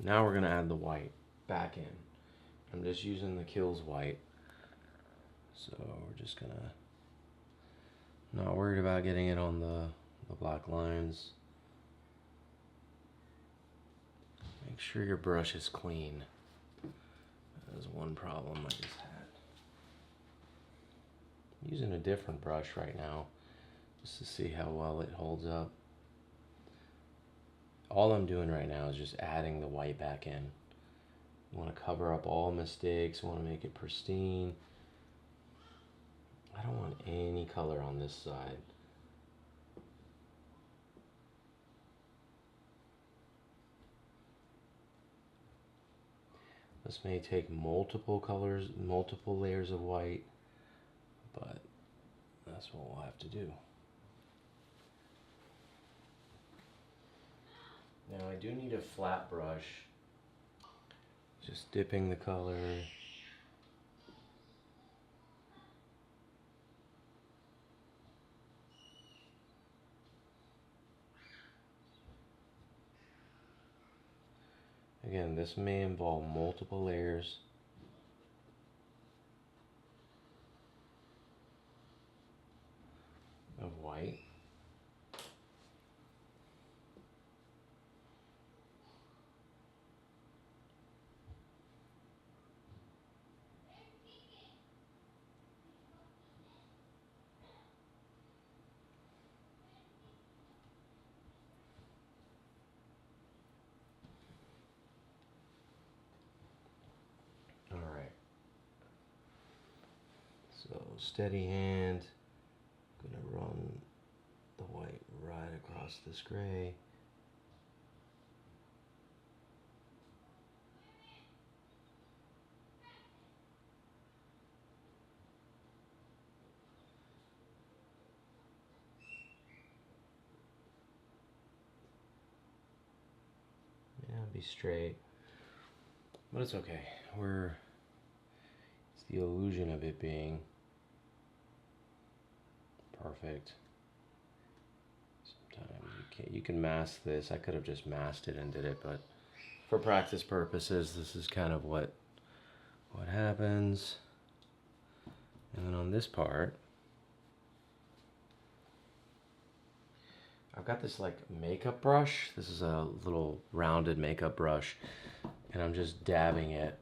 Speaker 2: Now we're gonna add the white back in. I'm just using the Kills white. So we're just gonna, not worried about getting it on the black lines. Make sure your brush is clean. That was one problem I just had. I'm using a different brush right now just to see how well it holds up. All I'm doing right now is just adding the white back in. You want to cover up all mistakes, you want to make it pristine. I don't want any color on this side. This may take multiple colors, multiple layers of white, but that's what we'll have to do. Now I do need a flat brush. Just dipping the color. Again, this may involve multiple layers. Of white. All right. So steady hand. Gonna run the white right across this gray. Yeah, be straight. But it's okay. It's the illusion of it being perfect. Sometimes you can mask this. I could have just masked it and did it, but for practice purposes, this is kind of what happens. And then on this part, I've got this like makeup brush. This is a little rounded makeup brush, and I'm just dabbing it.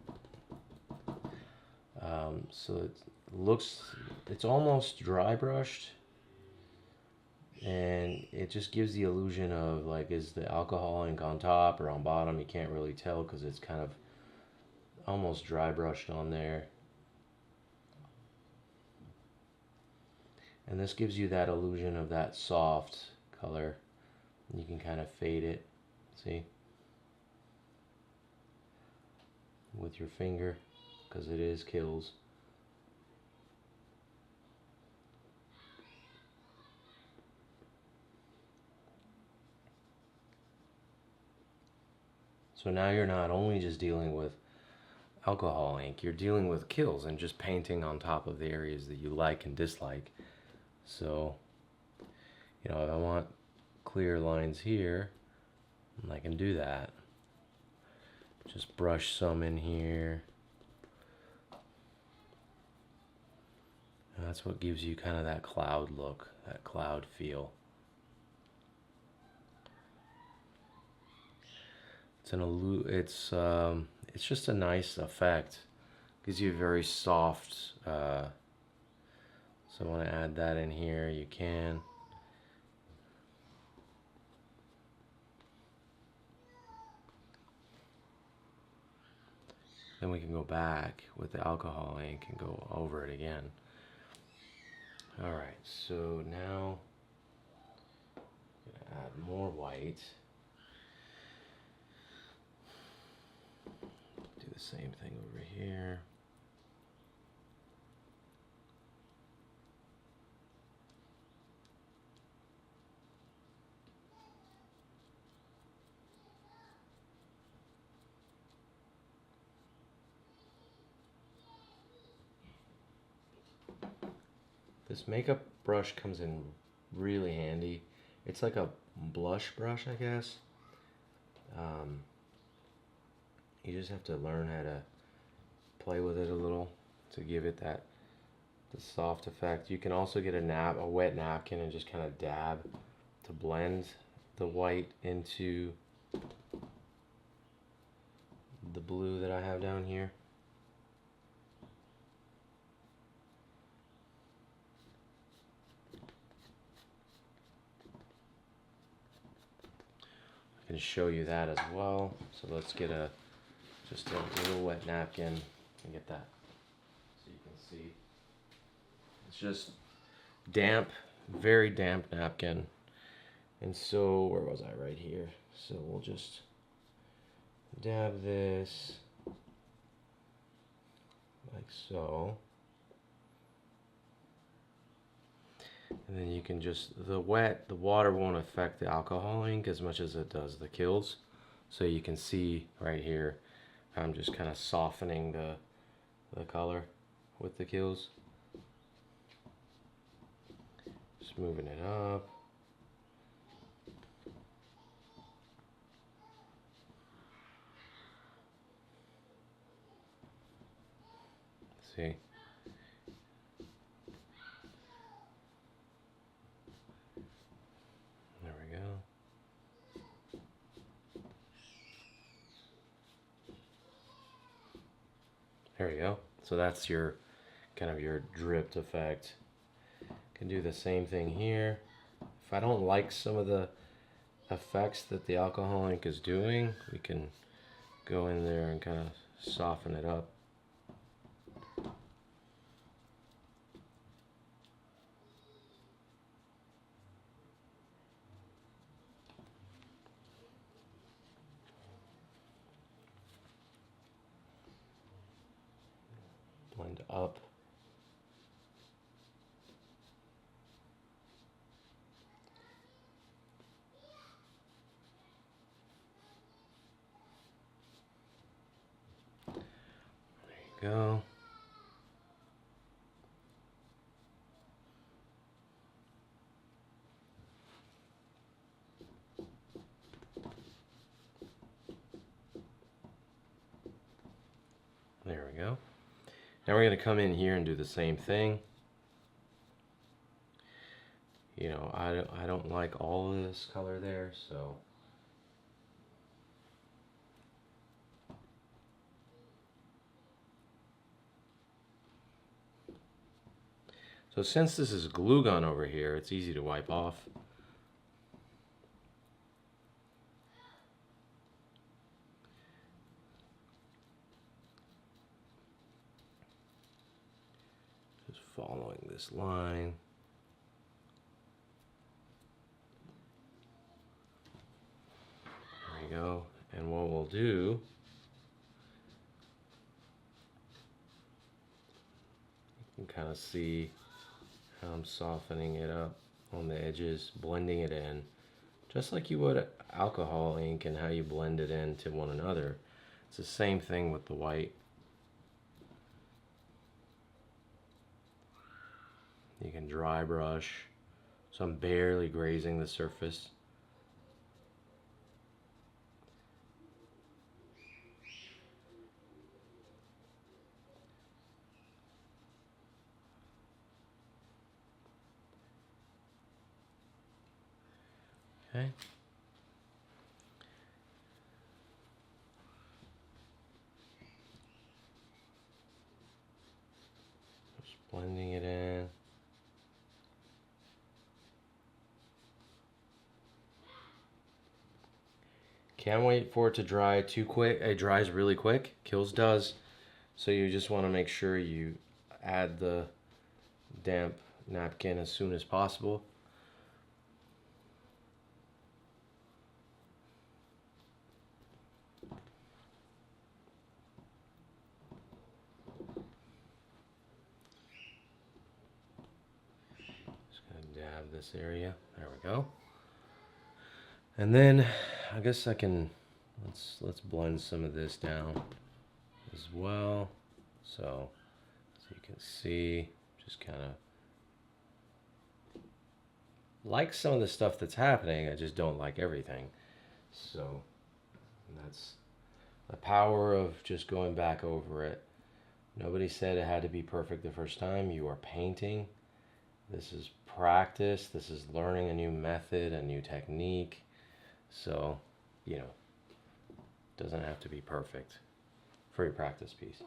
Speaker 2: So it's almost dry brushed, and it just gives the illusion of like, is the alcohol ink on top or on bottom? You can't really tell because it's kind of almost dry brushed on there. And this gives you that illusion of that soft color. You can kind of fade it, see? With your finger, because it is Kills. So now you're not only just dealing with alcohol ink, you're dealing with Kills and just painting on top of the areas that you like and dislike. So, you know, if I want clear lines here, I can do that. Just brush some in here. And that's what gives you kind of that cloud look, that cloud feel. It's just a nice effect. Gives you a very soft. So I want to add that in here. You can. Then we can go back with the alcohol ink and go over it again. All right. So now I'm gonna add more white. Do the same thing over here. This makeup brush comes in really handy. It's like a blush brush, I guess. You just have to learn how to play with it a little to give it that the soft effect. You can also get a wet napkin and just kind of dab to blend the white into the blue that I have down here. I can show you that as well. So let's get just a little wet napkin and get that so you can see. It's just damp, very damp napkin. And so, where was I? Right here. So we'll just dab this like so. And then you can just, the water won't affect the alcohol ink as much as it does the kills. So you can see right here, I'm just kind of softening the color with the kills. Just moving it up. See? There we go. There we go. So that's your kind of your dripped effect. Can do the same thing here. If I don't like some of the effects that the alcohol ink is doing, we can go in there and kind of soften it up. Blend up. There you go. There we go. Now we're going to come in here and do the same thing. You know, I don't like all of this color there, so since this is glue gun over here, it's easy to wipe off. Just following this line. There we go. And what we'll do, you can kind of see how I'm softening it up on the edges, blending it in, just like you would alcohol ink and how you blend it into one another. It's the same thing with the white. You can dry brush, so I'm barely grazing the surface. Okay. Just blending it in. Can't wait for it to dry too quick. It dries really quick. Kills does. So you just want to make sure you add the damp napkin as soon as possible. Just gonna dab this area. There we go. And then I guess I can let's blend some of this down as well. So you can see, just kind of like some of the stuff that's happening. I just don't like everything. So The power of just going back over it. Nobody said it had to be perfect the first time. You are painting. This is practice. This is learning a new method, a new technique. So, you know, it doesn't have to be perfect for your practice piece.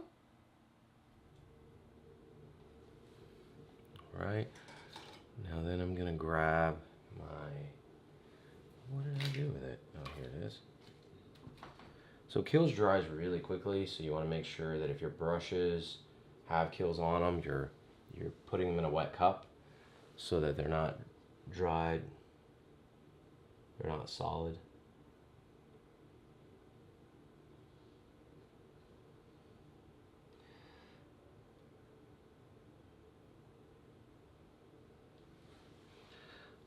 Speaker 2: All right. Now then I'm going to grab my, what did I do with it? Oh, here it is. So kills dries really quickly, so you want to make sure that if your brushes have kills on them, you're putting them in a wet cup so that they're not dried, they're not solid.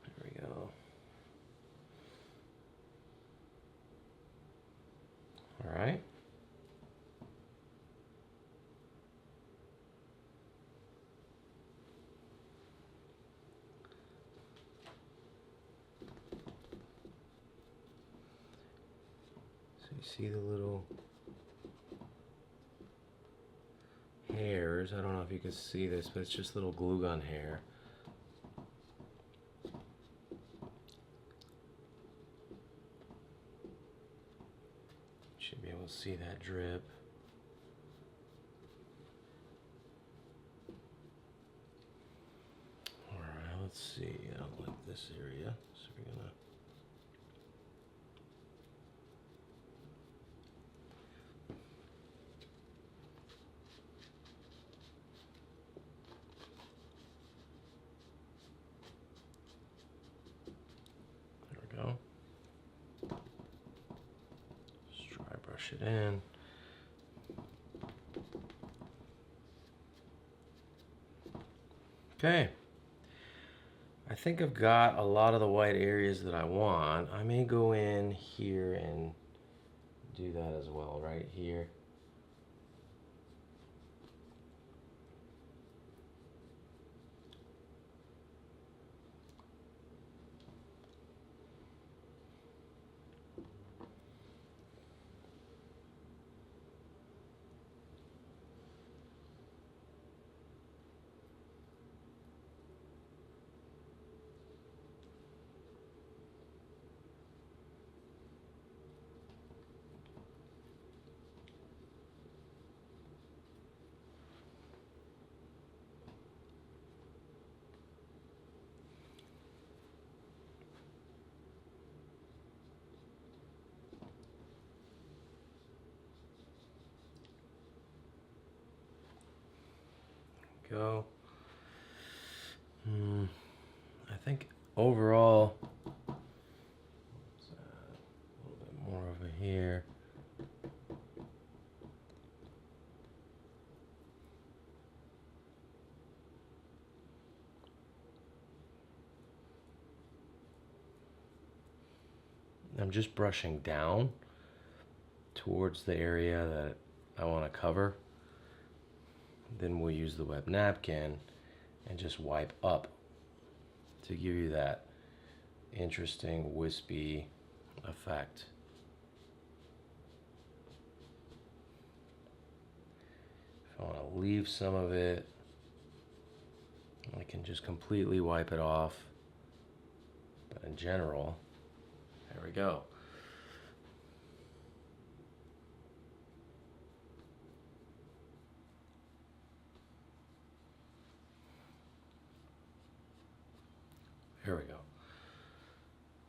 Speaker 2: There we go. All right. So you see the little hairs. I don't know if you can see this, but it's just little glue gun hair. Should be able to see that drip. Alright, let's see. I don't like this area, so we're gonna there we go. Just dry brush it in. Okay. I think I've got a lot of the white areas that I want. I may go in here and do that as well, right here. Go. I think overall, a little bit more over here. I'm just brushing down towards the area that I want to cover. Then we'll use the wet napkin and just wipe up to give you that interesting wispy effect. If I want to leave some of it, I can just completely wipe it off. But in general, there we go. Here we go.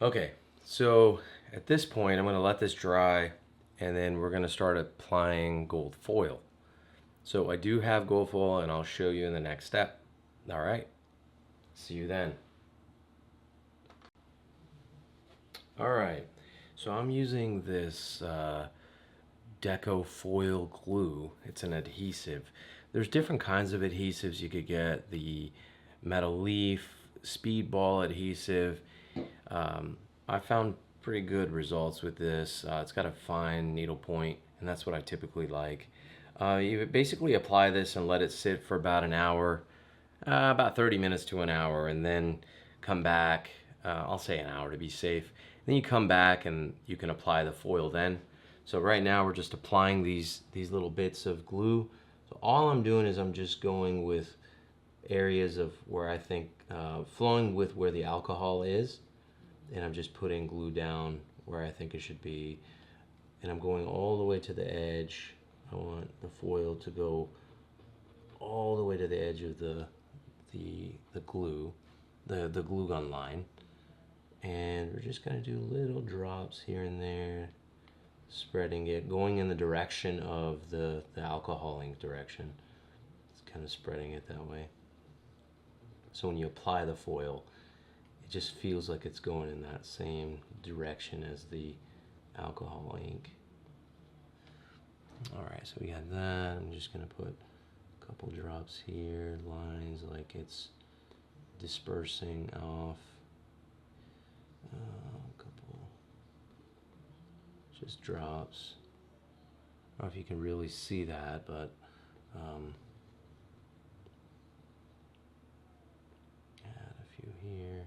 Speaker 2: Okay, so at this point, I'm going to let this dry, and then we're going to start applying gold foil. So I do have gold foil, and I'll show you in the next step. All right, see you then. All right, so I'm using this Deco foil glue. It's an adhesive. There's different kinds of adhesives you could get. The metal leaf, speedball adhesive. I found pretty good results with this. It's got a fine needle point, and that's what I typically like. You basically apply this and let it sit for about an hour, about 30 minutes to an hour, and then come back. I'll say an hour to be safe. Then you come back and you can apply the foil then. So right now we're just applying these little bits of glue. So all I'm doing is I'm just going with areas of where I think, flowing with where the alcohol is, and I'm just putting glue down where I think it should be, and I'm going all the way to the edge. I want the foil to go all the way to the edge of the glue, the glue gun line, and we're just gonna do little drops here and there, spreading it, going in the direction of the alcohol ink direction. It's kind of spreading it that way. So when you apply the foil, it just feels like it's going in that same direction as the alcohol ink. All right, so we got that. I'm just gonna put a couple drops here, lines like it's dispersing off. A couple just drops. I don't know if you can really see that, but add a few here.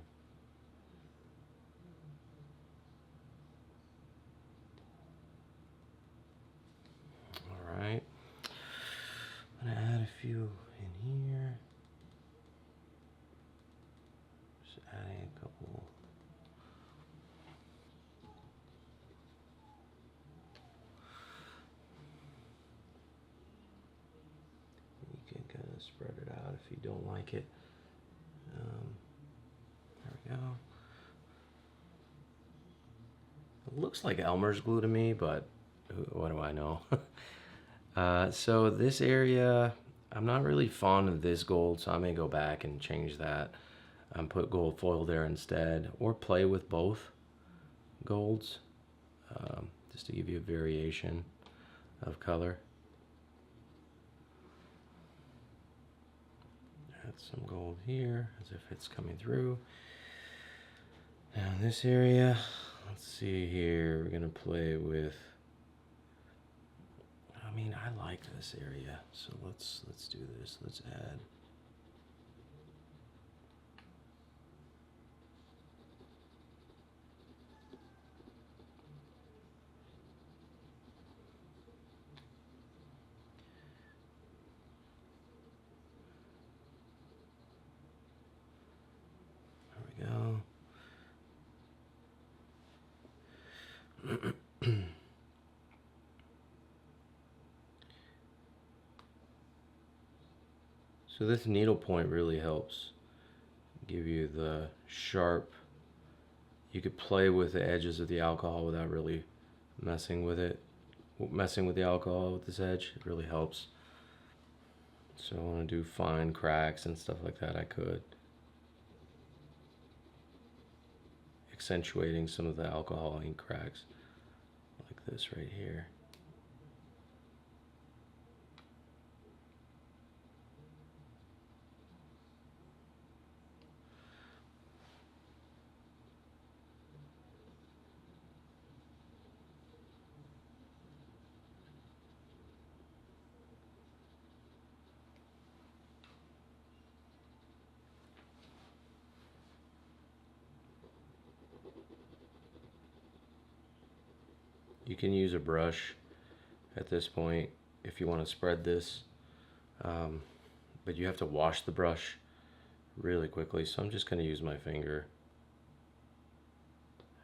Speaker 2: All right, I'm gonna add a few in here. Just adding a couple. You can kind of spread it out if you don't like it. There we go. It looks like Elmer's glue to me, but what do I know? So this area, I'm not really fond of this gold, so I may go back and change that and put gold foil there instead, or play with both golds, just to give you a variation of color. Add some gold here as if it's coming through. Now in this area, let's see here, we're gonna play with, I mean, I like this area, so let's do this. Let's add. There we go. So this needle point really helps give you the sharp. You could play with the edges of the alcohol without really messing with it. Messing with the alcohol with this edge, it really helps. So I want to do fine cracks and stuff like that, I could. Accentuating some of the alcohol ink cracks, like this right here. You can use a brush at this point if you want to spread this, but you have to wash the brush really quickly, so I'm just going to use my finger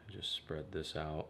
Speaker 2: and just spread this out.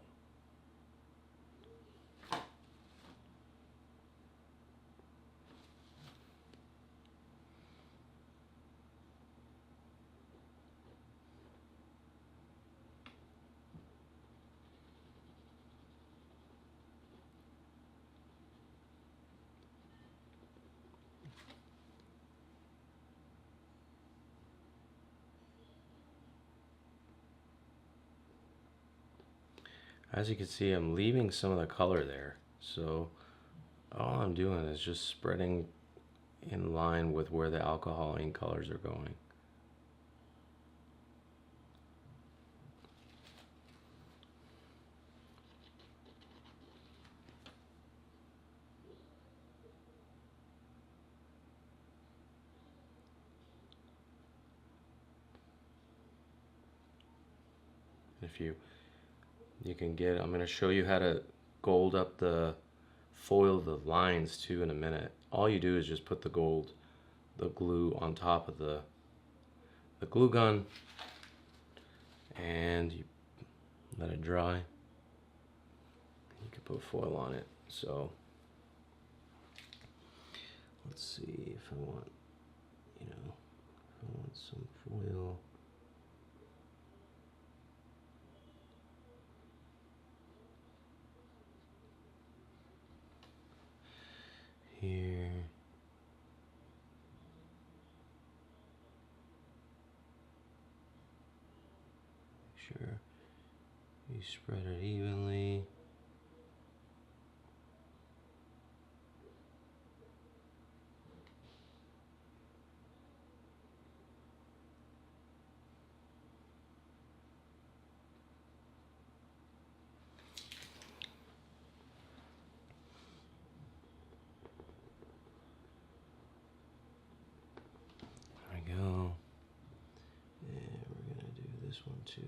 Speaker 2: As you can see, I'm leaving some of the color there, so all I'm doing is just spreading in line with where the alcohol ink colors are going. If you can get, I'm going to show you how to gold up the foil, the lines too, in a minute. All you do is just put the glue on top of the glue gun, and you let it dry. You can put foil on it. So let's see if I want, if I want some foil. Here. Make sure you spread it evenly. There we go. And we're gonna do this one too.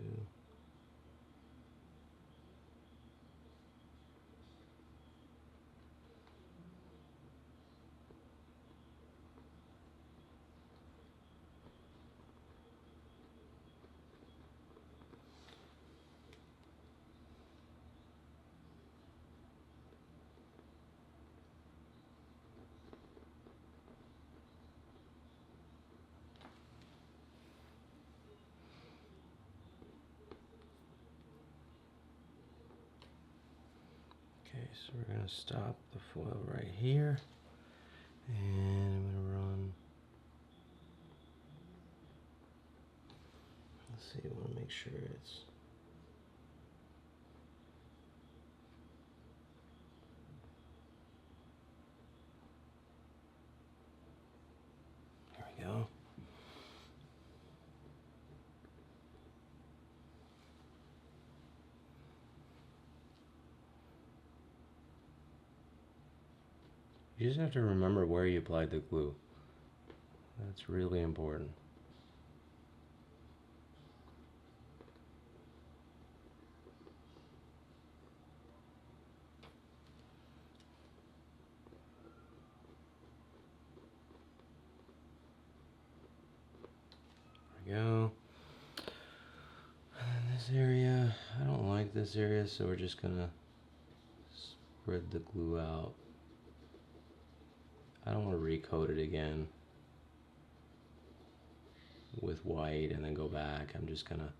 Speaker 2: Okay, so we're gonna stop the foil right here, and I'm gonna run. Let's see, I wanna make sure it's. There we go. You just have to remember where you applied the glue. That's really important. There we go. And then this area, I don't like this area, so we're just gonna spread the glue out. I don't want to recoat it again with white and then go back. I'm just gonna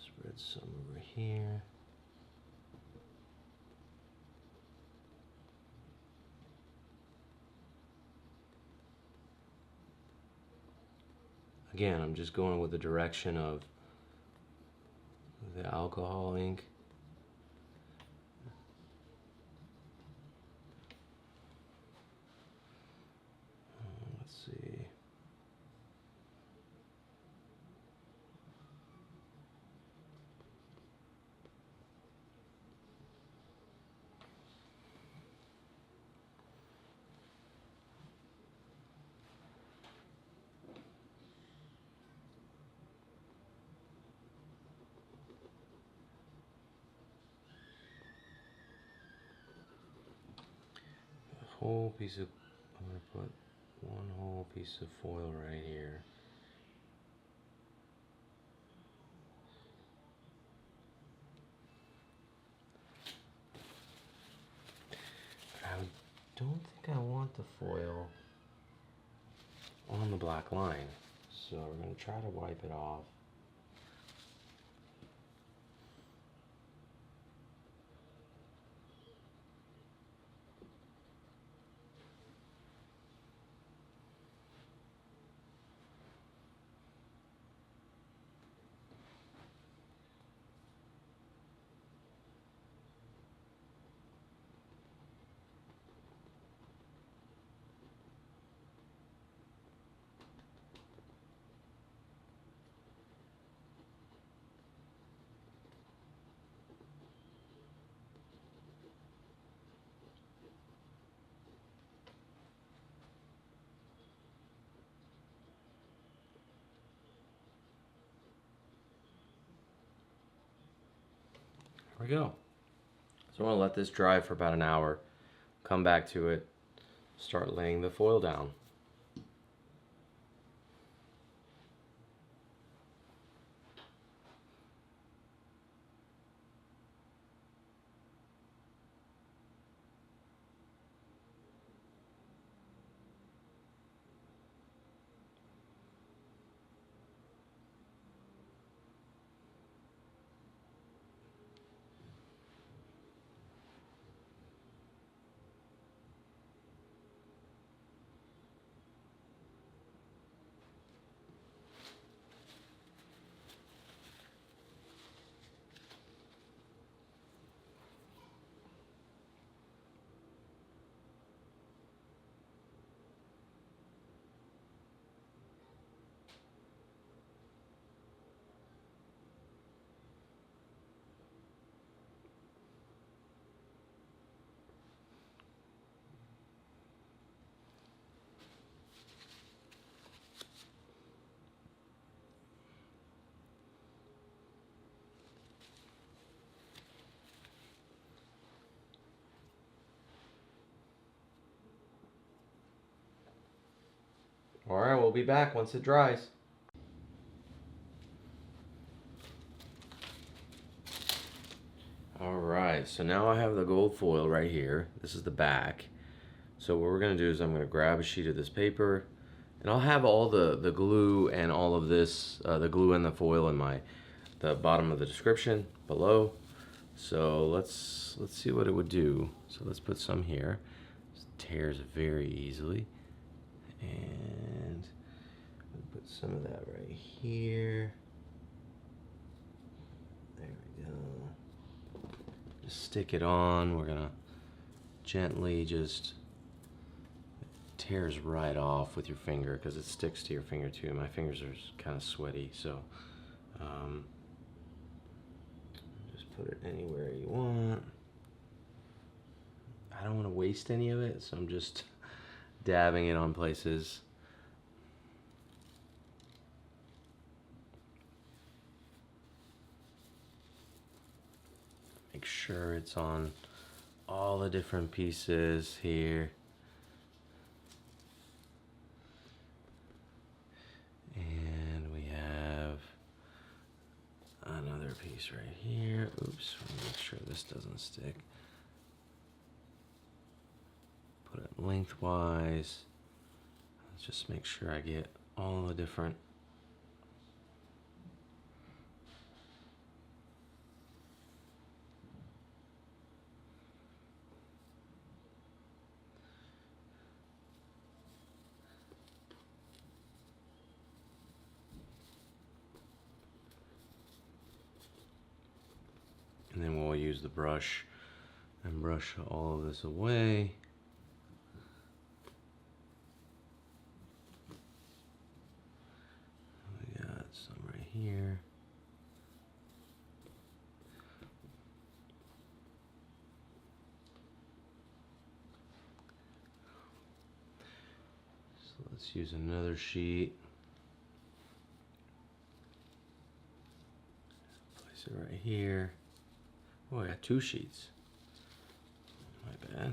Speaker 2: spread some over here. Again, I'm just going with the direction of the alcohol ink. Let's see. Whole piece of, I'm gonna put one whole piece of foil right here. I don't think I want the foil on the black line, so we're gonna try to wipe it off. we go. So I'm gonna let this dry for about an hour, come back to it, start laying the foil down. All right, we'll be back once it dries. All right, so now I have the gold foil right here. This is the back. So what we're gonna do is I'm gonna grab a sheet of this paper, and I'll have all the glue and all of this, the glue and the foil in the bottom of the description below. So let's see what it would do. So let's put some here. It tears very easily. And we'll put some of that right here. There we go. Just stick it on. We're gonna gently just, it tears right off with your finger because it sticks to your finger too. My fingers are kind of sweaty, so just put it anywhere you want. I don't want to waste any of it, so I'm just dabbing it on places. Make sure it's on all the different pieces here. And we have another piece right here. Oops, make sure this doesn't stick. Put it lengthwise. Let's just make sure I get all the different and then we'll use the brush and brush all of this away. We got some right here. So let's use another sheet. Place it right here. Oh, I got two sheets. My bad.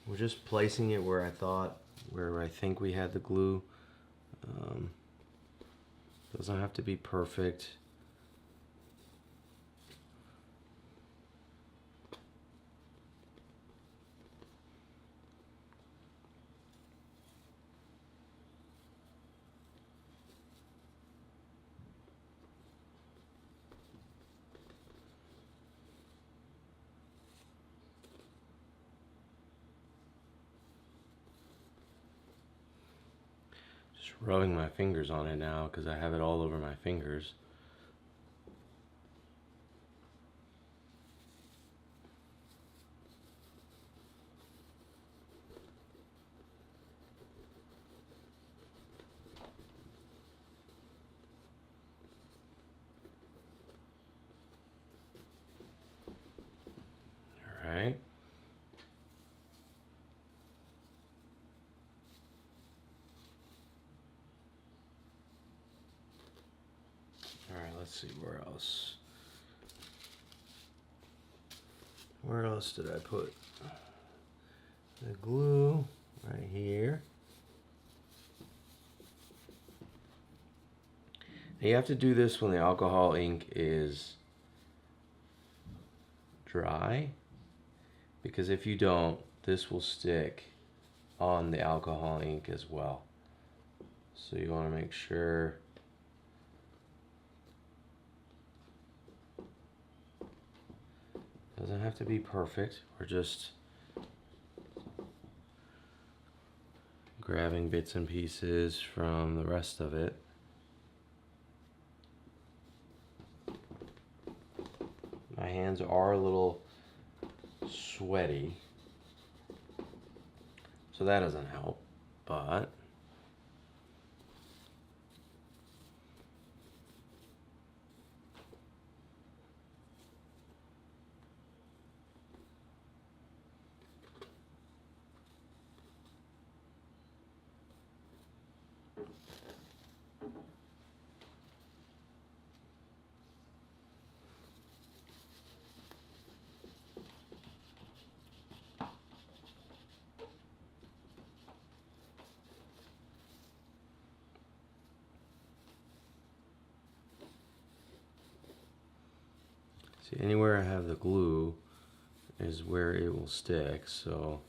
Speaker 2: We're just placing it where I think we had the glue. Doesn't have to be perfect. Just rubbing my fingers on it now because I have it all over my fingers. let's see, where else? Where else did I put the glue? Right here. Now you have to do this when the alcohol ink is dry, because if you don't, this will stick on the alcohol ink as well. So you want to make sure doesn't have to be perfect. We're just grabbing bits and pieces from the rest of it. My hands are a little sweaty, so that doesn't help, but see, anywhere I have the glue is where it will stick, so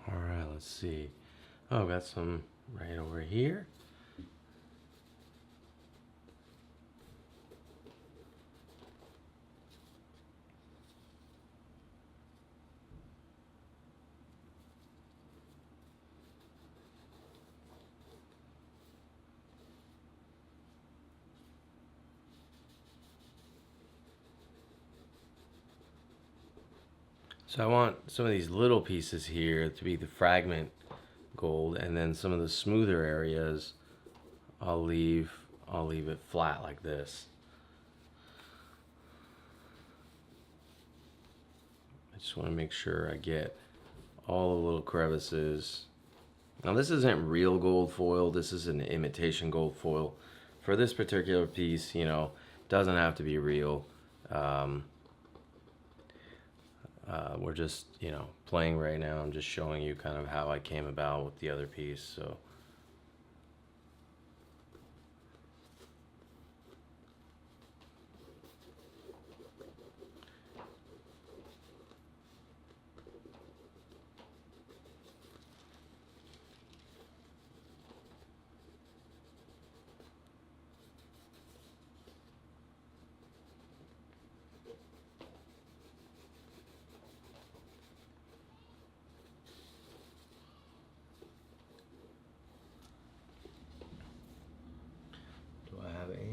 Speaker 2: all right, let's see. Oh, got some right over here. So I want some of these little pieces here to be the fragment gold, and then some of the smoother areas I'll leave it flat like this. I just want to make sure I get all the little crevices. Now this isn't real gold foil, this is an imitation gold foil. For this particular piece, you know, doesn't have to be real. We're just, you know, playing right now. I'm just showing you kind of how I came about with the other piece. So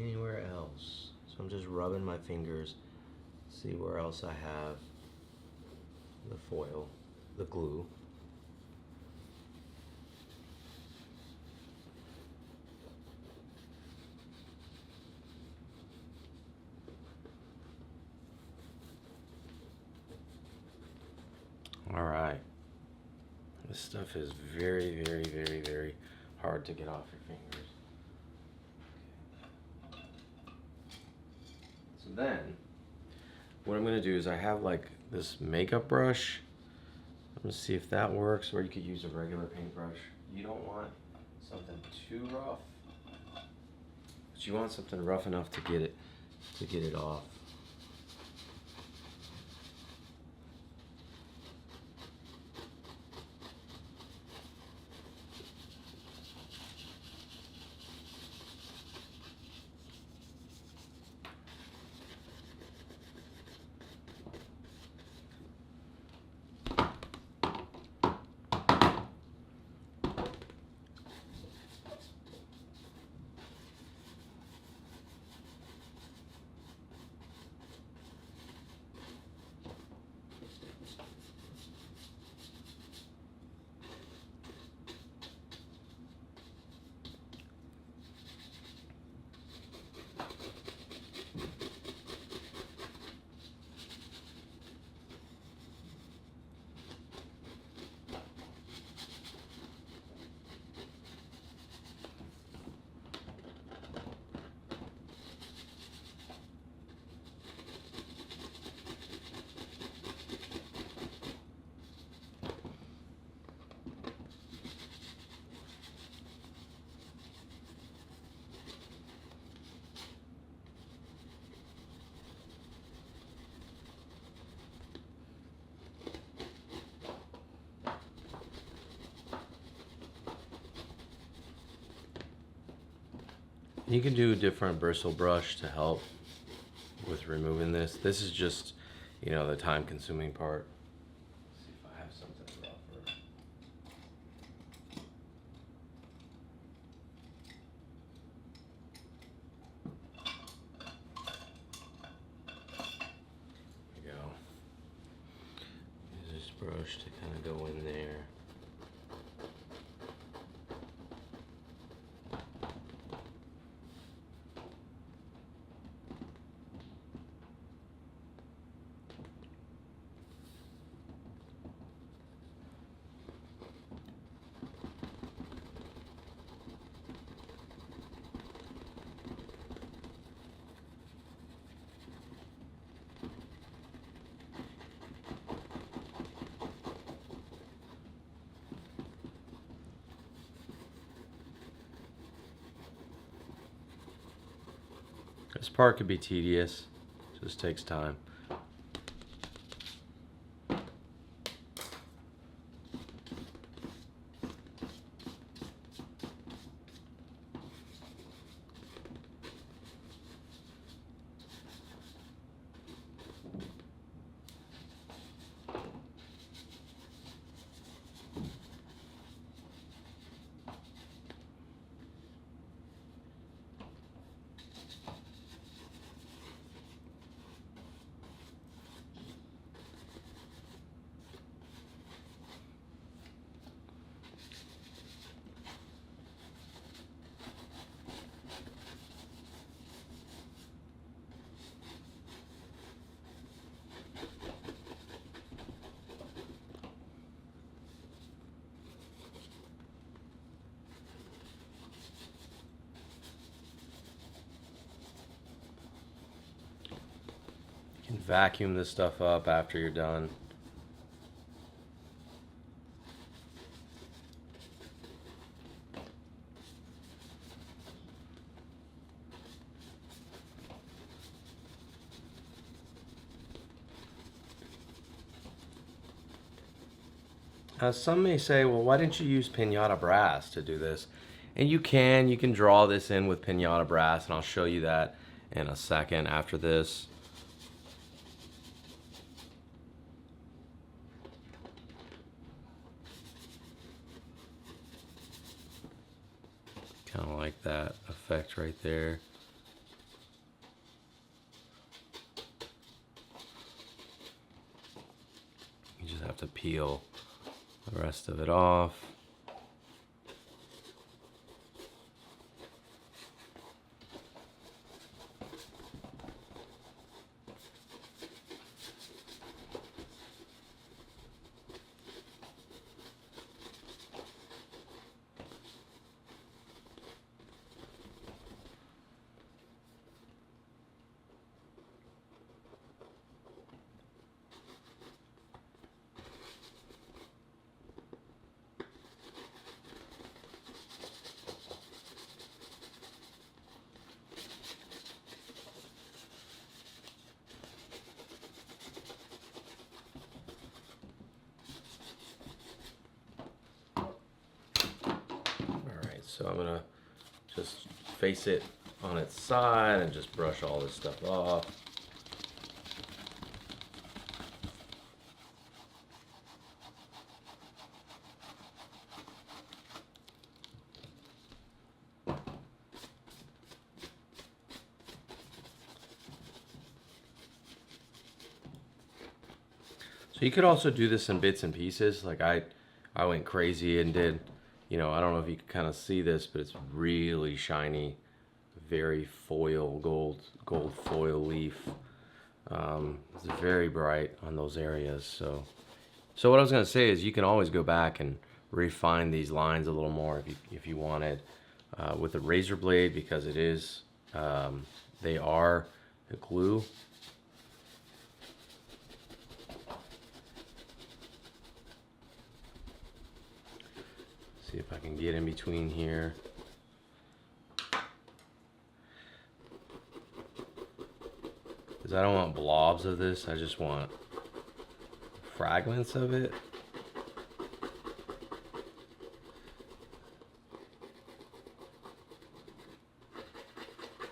Speaker 2: anywhere else. So I'm just rubbing my fingers, see where else I have the foil, the glue. All right. This stuff is very, very, very, very hard to get off your fingers. So then, what I'm going to do is I have like this makeup brush. Let's see if that works, or you could use a regular paintbrush. You don't want something too rough, but you want something rough enough to get it off. You can do a different bristle brush to help with removing this. This is just, you know, the time consuming part. Let's see if I have something rougher. There we go. Use this brush to kind of go in there. This part could be tedious, just takes time. You can vacuum this stuff up after you're done. Some may say, well, why didn't you use pinata brass to do this? And you can draw this in with pinata brass, and I'll show you that in a second after this. Kind of like that effect right there. You just have to peel the rest of it off. So I'm gonna just face it on its side and just brush all this stuff off. So you could also do this in bits and pieces. Like I went crazy and did, you know, I don't know if you can kind of see this, but it's really shiny, very foil, gold foil leaf. It's very bright on those areas. So what I was gonna say is you can always go back and refine these lines a little more if you wanted with a razor blade, because it is, they are the glue. See if I can get in between here. Because I don't want blobs of this, I just want fragments of it.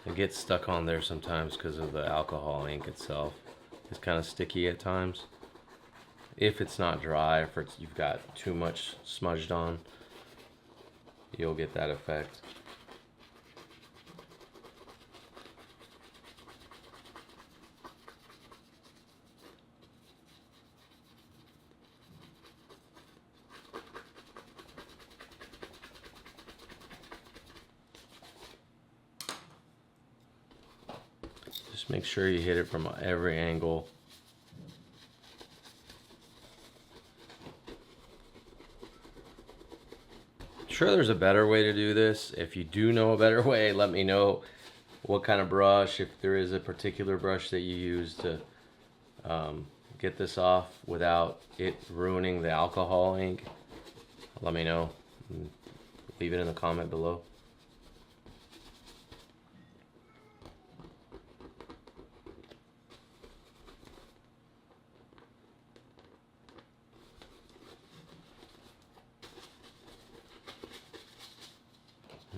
Speaker 2: It gets stuck on there sometimes because of the alcohol ink itself. It's kind of sticky at times. If it's not dry, if you've got too much smudged on, you'll get that effect. Just make sure you hit it from every angle. Sure, there's a better way to do this. If you do know a better way, let me know what kind of brush, if there is a particular brush that you use to get this off without it ruining the alcohol ink. Let me know. Leave it in the comment below.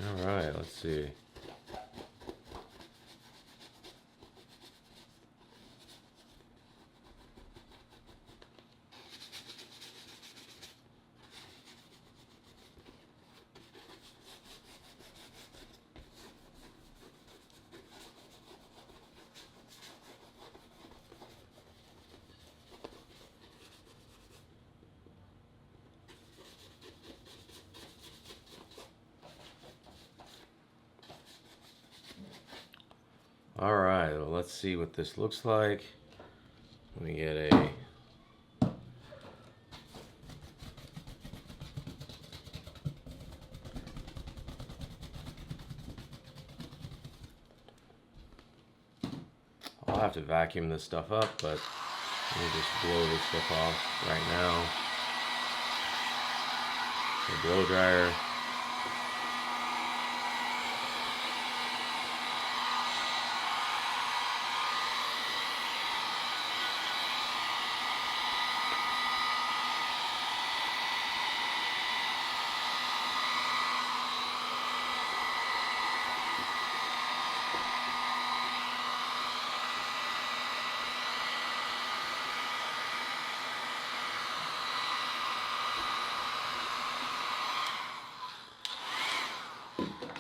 Speaker 2: All right, let's see. All right, well, let's see what this looks like. Let me get a I'll have to vacuum this stuff up, but let me just blow this stuff off right now. The blow dryer.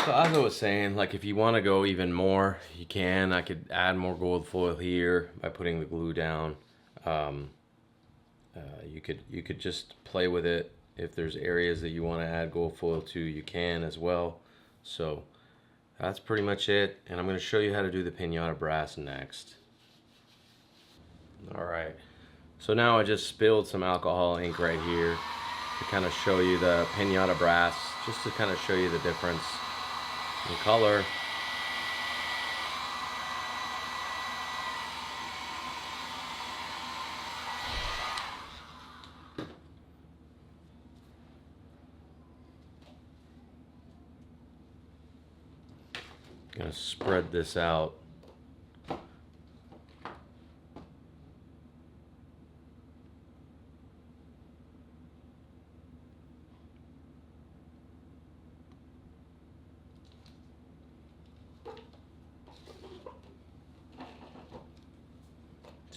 Speaker 2: So as I was saying, like if you want to go even more, you can. I could add more gold foil here by putting the glue down. You could just play with it. If there's areas that you want to add gold foil to, you can as well. So that's pretty much it. And I'm going to show you how to do the pinata brass next. All right. So now I just spilled some alcohol ink right here to kind of show you the pinata brass, just to kind of show you the difference in color. Gonna spread this out.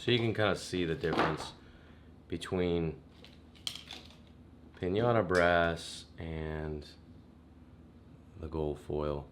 Speaker 2: So you can kind of see the difference between pinata brass and the gold foil.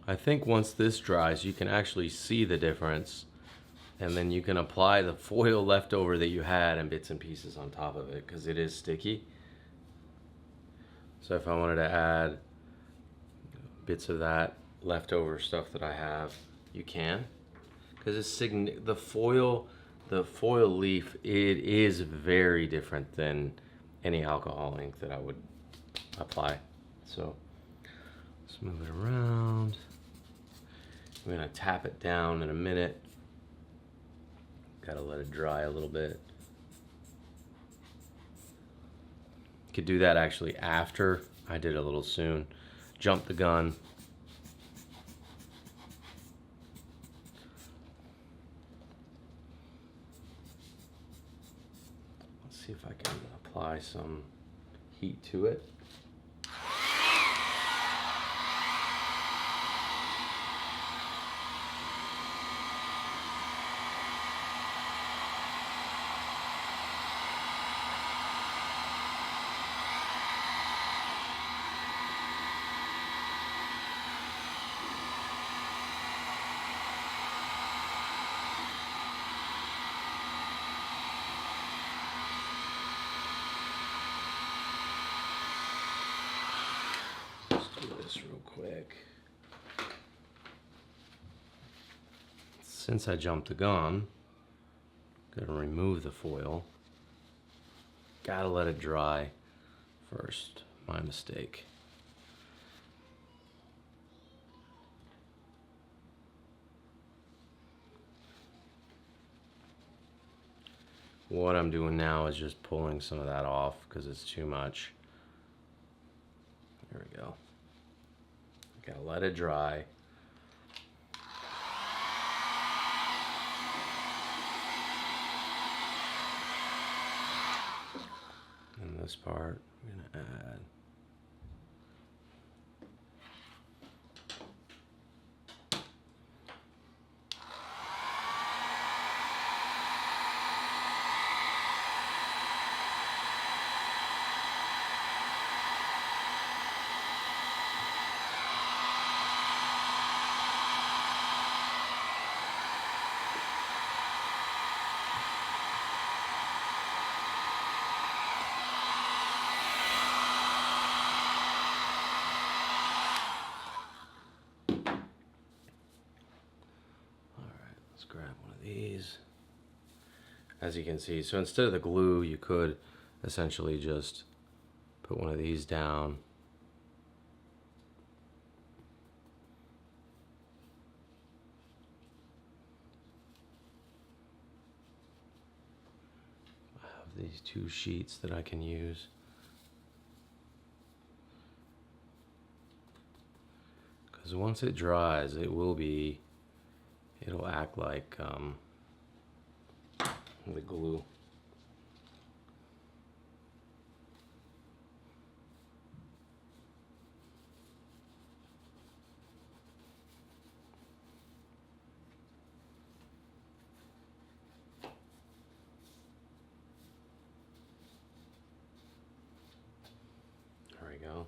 Speaker 2: I think once this dries, you can actually see the difference, and then you can apply the foil leftover that you had and bits and pieces on top of it, because it is sticky. So if I wanted to add bits of that leftover stuff that I have, you can, because it's the foil leaf, it is very different than any alcohol ink that I would apply. So let's move it around. I'm gonna tap it down in a minute. Gotta let it dry a little bit. Could do that actually after. I did a little soon. Jumped the gun. Let's see if I can apply some heat to it. Real quick. Since I jumped the gun, gonna remove the foil. Gotta let it dry first. My mistake. What I'm doing now is just pulling some of that off because it's too much. There we go. Gotta let it dry. And this part, I'm gonna add grab one of these. As you can see, so instead of the glue, you could essentially just put one of these down. I have these two sheets that I can use. Because once it dries, it'll act like the glue. There we go.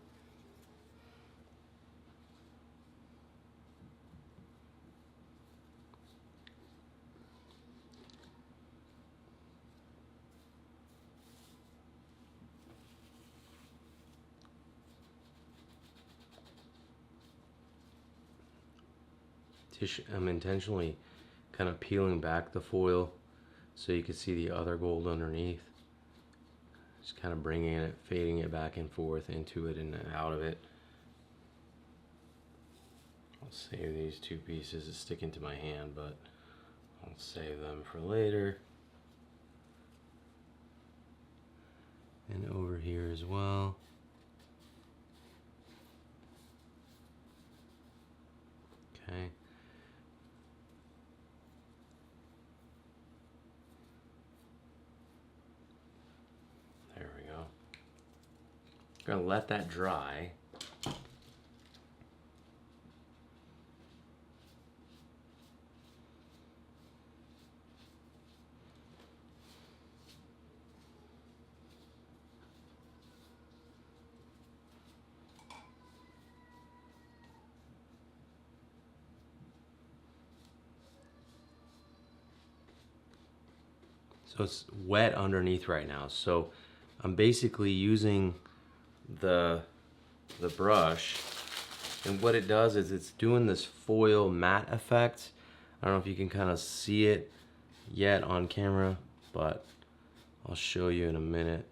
Speaker 2: I'm intentionally kind of peeling back the foil so you can see the other gold underneath. Just kind of bringing it, fading it back and forth into it and out of it. I'll save these two pieces that stick into my hand, but I'll save them for later. And over here as well. Okay. There we go. I'm gonna let that dry. So it's wet underneath right now. So I'm basically using the brush, and what it does is it's doing this foil matte effect. I don't know if you can kind of see it yet on camera, but I'll show you in a minute.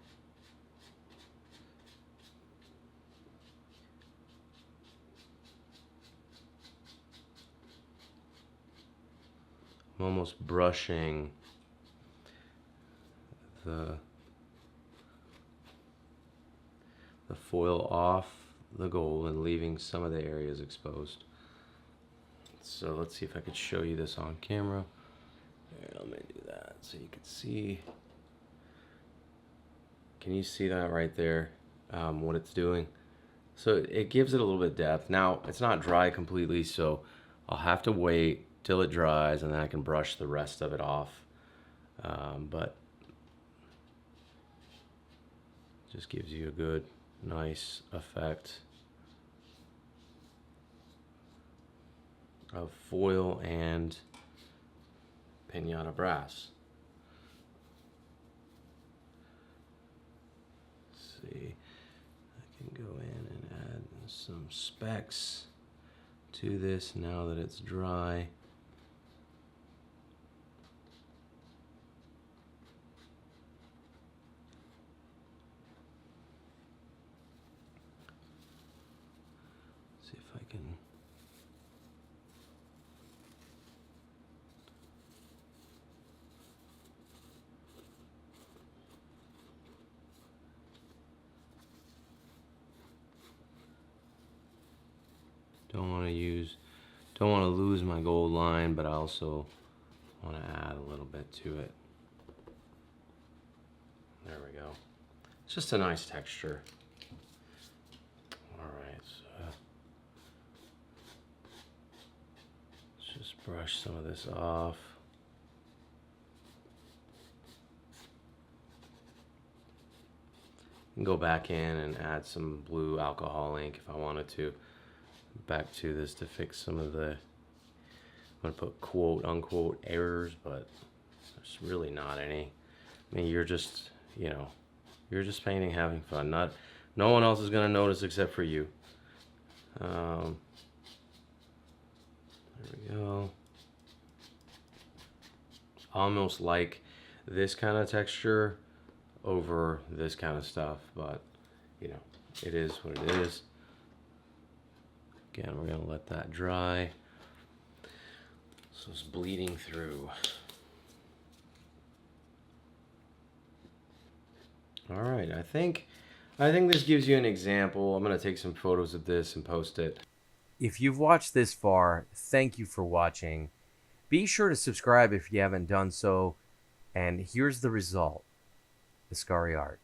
Speaker 2: I'm almost brushing the foil off the gold and leaving some of the areas exposed. So let's see if I could show you this on camera. Here, let me do that so you can see. Can you see that right there? What it's doing? So it gives it a little bit of depth. Now it's not dry completely, so I'll have to wait till it dries and then I can brush the rest of it off. But just gives you a good, nice effect of foil and pinata brass. Let's see, I can go in and add some specks to this now that it's dry. See if I can. Don't want to lose my gold line, but I also want to add a little bit to it. There we go. It's just a nice texture. All right, so let's just brush some of this off. And go back in and add some blue alcohol ink if I wanted to. Back to this to fix some of the, I'm gonna put quote unquote errors, but there's really not any. I mean, you're just, you know, you're just painting, having fun. No one else is gonna notice except for you. There we go. Almost like this kind of texture over this kind of stuff, but you know, it is what it is. Again, we're gonna let that dry. So it's bleeding through. All right, I think this gives you an example. I'm gonna take some photos of this and post it.
Speaker 4: If you've watched this far, thank you for watching. Be sure to subscribe if you haven't done so. And here's the result. Askari art.